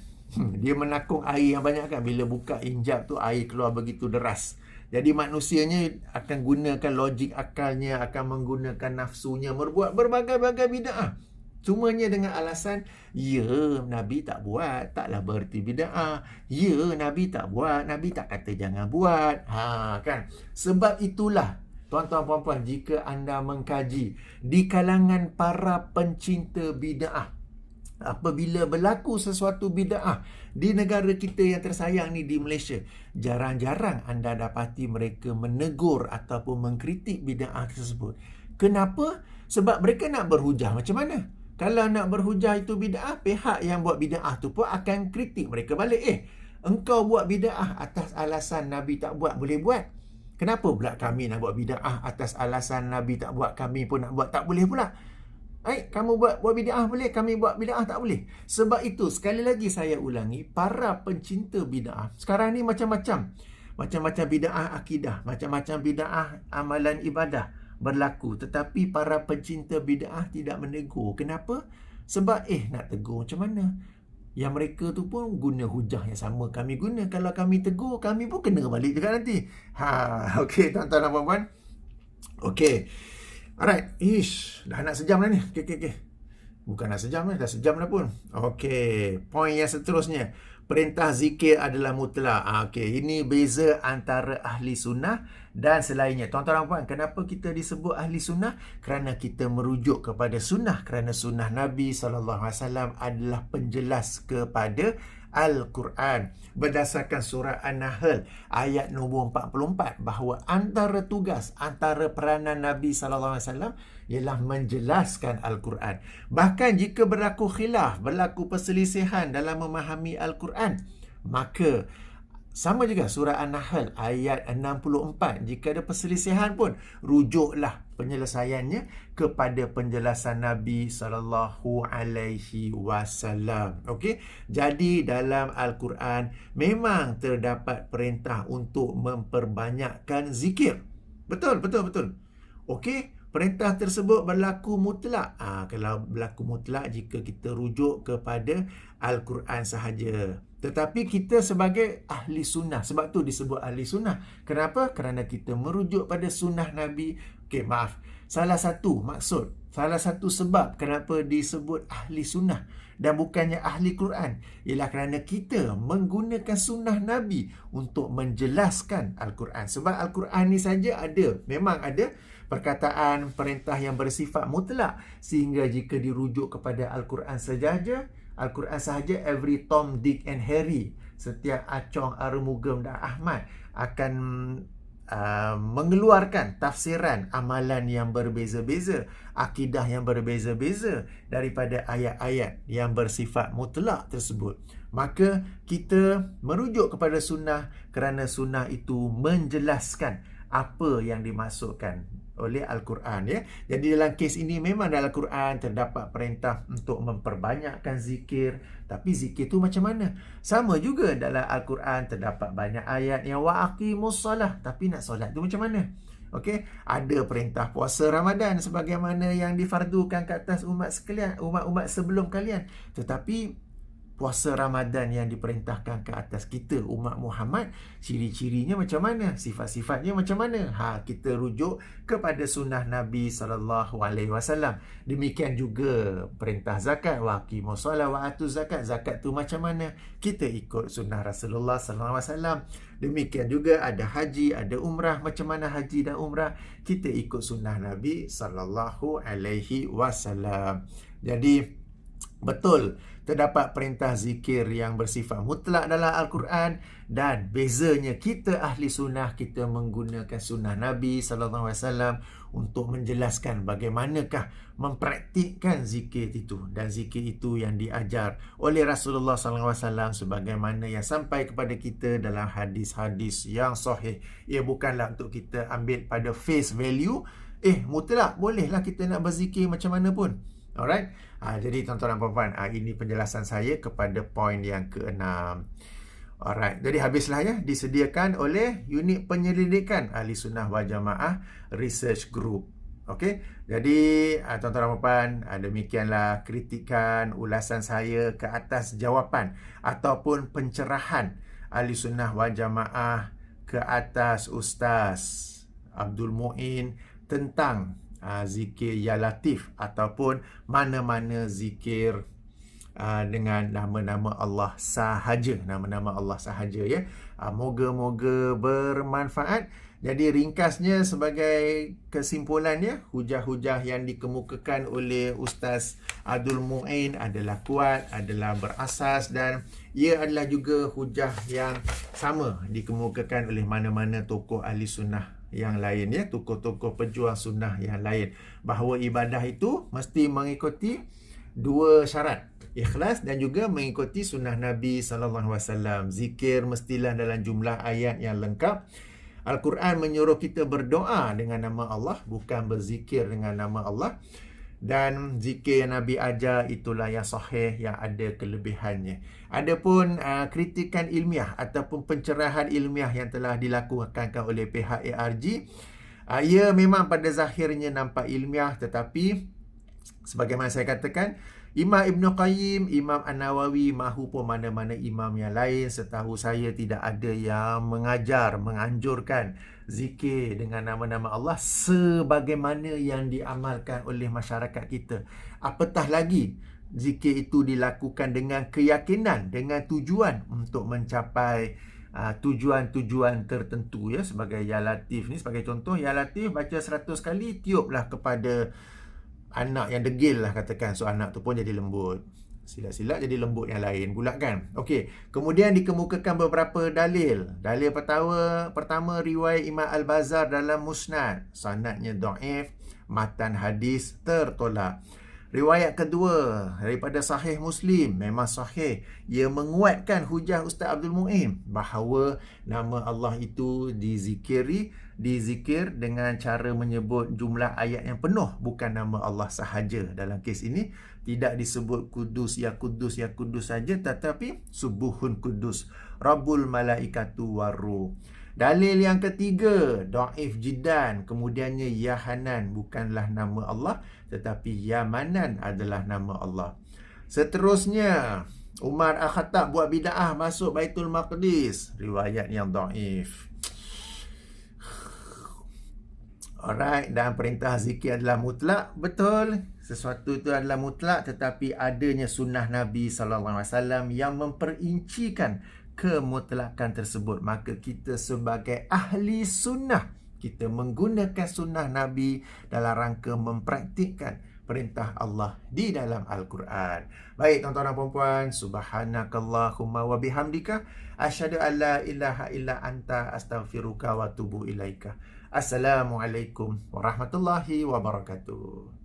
A: dia menakung air yang banyak kan. Bila buka injap tu, air keluar begitu deras. Jadi manusianya akan gunakan logik akalnya, akan menggunakan nafsunya, berbuat berbagai-bagai bid'ah. Cumanya dengan alasan, ya, Nabi tak buat, taklah berarti bid'ah. Ya, Nabi tak buat, Nabi tak kata jangan buat. Kan? Sebab itulah, tuan-tuan puan-puan, jika anda mengkaji di kalangan para pencinta bid'ah, apabila berlaku sesuatu bid'ah di negara kita yang tersayang ni, di Malaysia, jarang-jarang anda dapati mereka menegur ataupun mengkritik bid'ah tersebut. Kenapa? Sebab mereka nak berhujah macam mana? Kalau nak berhujah itu bid'ah, pihak yang buat bid'ah tu pun akan kritik mereka balik. Engkau buat bid'ah atas alasan Nabi tak buat, boleh buat. Kenapa pula kami nak buat bid'ah atas alasan Nabi tak buat, kami pun nak buat, tak boleh pula? Kamu buat bid'ah boleh, kami buat bid'ah tak boleh. Sebab itu, sekali lagi saya ulangi, para pencinta bid'ah sekarang ni macam-macam bid'ah akidah, macam-macam bid'ah amalan ibadah berlaku. Tetapi para pencinta bid'ah tidak menegur. Kenapa? Sebab nak tegur macam mana? Yang mereka tu pun guna hujah yang sama kami guna. Kalau kami tegur, kami pun kena balik juga nanti. Okey, tuan-tuan dan puan-puan. Okey. Alright, dah nak sejam dah ni. Okay. Bukan nak sejam dah sejam dah pun. Okey, poin yang seterusnya. Perintah zikir adalah mutlak. Okey, ini beza antara ahli sunnah dan selainnya. Tuan-tuan dan puan, kenapa kita disebut ahli sunnah? Kerana kita merujuk kepada sunnah. Kerana sunnah Nabi SAW adalah penjelas kepada Al-Quran. Berdasarkan surah An-Nahl ayat nombor 44, bahawa antara tugas, antara peranan Nabi SAW ialah menjelaskan Al-Quran. Bahkan jika berlaku khilaf, berlaku perselisihan dalam memahami Al-Quran, maka sama juga surah An-Nahl ayat 64. Jika ada perselisihan pun, rujuklah penyelesaiannya kepada penjelasan Nabi SAW. Okey. Jadi dalam Al-Quran memang terdapat perintah untuk memperbanyakkan zikir. Betul. Okey. Perintah tersebut berlaku mutlak. Kalau berlaku mutlak jika kita rujuk kepada Al-Quran sahaja. Tetapi kita sebagai ahli sunnah, sebab tu disebut ahli sunnah. Kenapa? Kerana kita merujuk pada sunnah Nabi. Okey, maaf. Salah satu sebab kenapa disebut ahli sunnah dan bukannya ahli Quran ialah kerana kita menggunakan sunnah Nabi untuk menjelaskan Al-Quran. Sebab Al-Quran ni saja memang ada perkataan perintah yang bersifat mutlak, sehingga jika dirujuk kepada Al-Quran sahaja, every Tom, Dick and Harry, setiap Acong, Arumugam dan Ahmad akan mengeluarkan tafsiran amalan yang berbeza-beza, akidah yang berbeza-beza daripada ayat-ayat yang bersifat mutlak tersebut. Maka kita merujuk kepada sunnah kerana sunnah itu menjelaskan apa yang dimaksudkan oleh Al-Quran, ya. Jadi dalam kes ini memang dalam Al-Quran terdapat perintah untuk memperbanyakkan zikir. Tapi zikir tu macam mana? Sama juga dalam Al-Quran terdapat banyak ayat yang waqimus solah, tapi nak solat tu macam mana? Okey, ada perintah puasa Ramadan sebagaimana yang difardukan ke atas umat sekalian, umat-umat sebelum kalian. Tetapi puasa Ramadan yang diperintahkan ke atas kita, umat Muhammad, ciri-cirinya macam mana? Sifat-sifatnya macam mana? Kita rujuk kepada sunnah Nabi SAW. Demikian juga perintah zakat, waqimus solah wa atuz zakat. Zakat tu macam mana? Kita ikut sunnah Rasulullah SAW. Demikian juga ada haji, ada umrah. Macam mana haji dan umrah? Kita ikut sunnah Nabi SAW. Jadi betul, terdapat perintah zikir yang bersifat mutlak dalam Al-Quran, dan bezanya kita ahli sunnah, kita menggunakan sunnah Nabi SAW untuk menjelaskan bagaimanakah mempraktikkan zikir itu. Dan zikir itu yang diajar oleh Rasulullah SAW sebagaimana yang sampai kepada kita dalam hadis-hadis yang sahih. Ia bukanlah untuk kita ambil pada face value, mutlak bolehlah kita nak berzikir macam mana pun. Alright. Jadi tuan-tuan dan puan-puan, ini penjelasan saya kepada poin yang ke-6. Alright. Jadi habislah, ya, disediakan oleh unit penyelidikan Ahli Sunnah Wal Jamaah Research Group. Okey. Jadi tuan-tuan dan puan-puan, demikianlah kritikan ulasan saya ke atas jawapan ataupun pencerahan Ahli Sunnah Wal Jamaah ke atas Ustaz Abdul Muin tentang zikir ya latif ataupun mana-mana zikir dengan nama-nama Allah sahaja, ya. Moga-moga bermanfaat. Jadi ringkasnya sebagai kesimpulannya, hujah-hujah yang dikemukakan oleh Ustaz Abdul Muin adalah kuat, adalah berasas, dan ia adalah juga hujah yang sama dikemukakan oleh mana-mana tokoh ahli sunnah yang lain, ya, tokoh-tokoh pejuang sunnah yang lain, bahawa ibadah itu mesti mengikuti dua syarat, ikhlas dan juga mengikuti sunnah Nabi SAW. Zikir mestilah dalam jumlah ayat yang lengkap. Al-Quran menyuruh kita berdoa dengan nama Allah, bukan berzikir dengan nama Allah. Dan zikir yang Nabi ajar itulah yang sahih, yang ada kelebihannya. Adapun kritikan ilmiah ataupun pencerahan ilmiah yang telah dilakukan oleh pihak ARG, ia memang pada zahirnya nampak ilmiah, tetapi sebagaimana saya katakan, Imam Ibn Qayyim, Imam An-Nawawi mahupun mana-mana imam yang lain, setahu saya tidak ada yang menganjurkan zikir dengan nama-nama Allah sebagaimana yang diamalkan oleh masyarakat kita. Apatah lagi zikir itu dilakukan dengan keyakinan, dengan tujuan untuk mencapai tujuan-tujuan tertentu, ya. Sebagai Ya Latif ni, sebagai contoh, Ya Latif baca 100 kali, tiuplah kepada anak yang degil lah, katakan. So anak tu pun jadi lembut. Silap-silap jadi lembut yang lain pula kan. Okey, kemudian dikemukakan beberapa dalil. Dalil pertama riwayat Imam Al-Bazzar dalam Musnad, sanadnya dhaif, matan hadis tertolak. Riwayat kedua daripada Sahih Muslim, memang sahih. Ia menguatkan hujah Ustaz Abdul Muin bahawa nama Allah itu dizikir dengan cara menyebut jumlah ayat yang penuh, bukan nama Allah sahaja. Dalam kes ini tidak disebut Kudus ya Kudus ya Kudus saja, tetapi Subuhun Kudus Rabbul Malaikatu Waruh. Dalil yang ketiga, dhaif jiddan, kemudiannya Ya Hanan bukanlah nama Allah, tetapi Ya Manan adalah nama Allah. Seterusnya, Umar Al-Khattab buat bid'ah masuk Baitul Maqdis, riwayat yang dhaif. Alright, dan perintah zikir adalah mutlak, betul. Sesuatu itu adalah mutlak, tetapi adanya sunnah Nabi SAW yang memperincikan kemutlakan tersebut. Maka kita sebagai ahli sunnah, kita menggunakan sunnah Nabi dalam rangka mempraktikkan perintah Allah di dalam Al-Quran. Baik tuan-tuan dan puan-puan, subhanakallahumma wa bihamdika asyhadu an la ilaha illa anta astaghfiruka wa atubu ilaika. Assalamualaikum warahmatullahi wabarakatuh.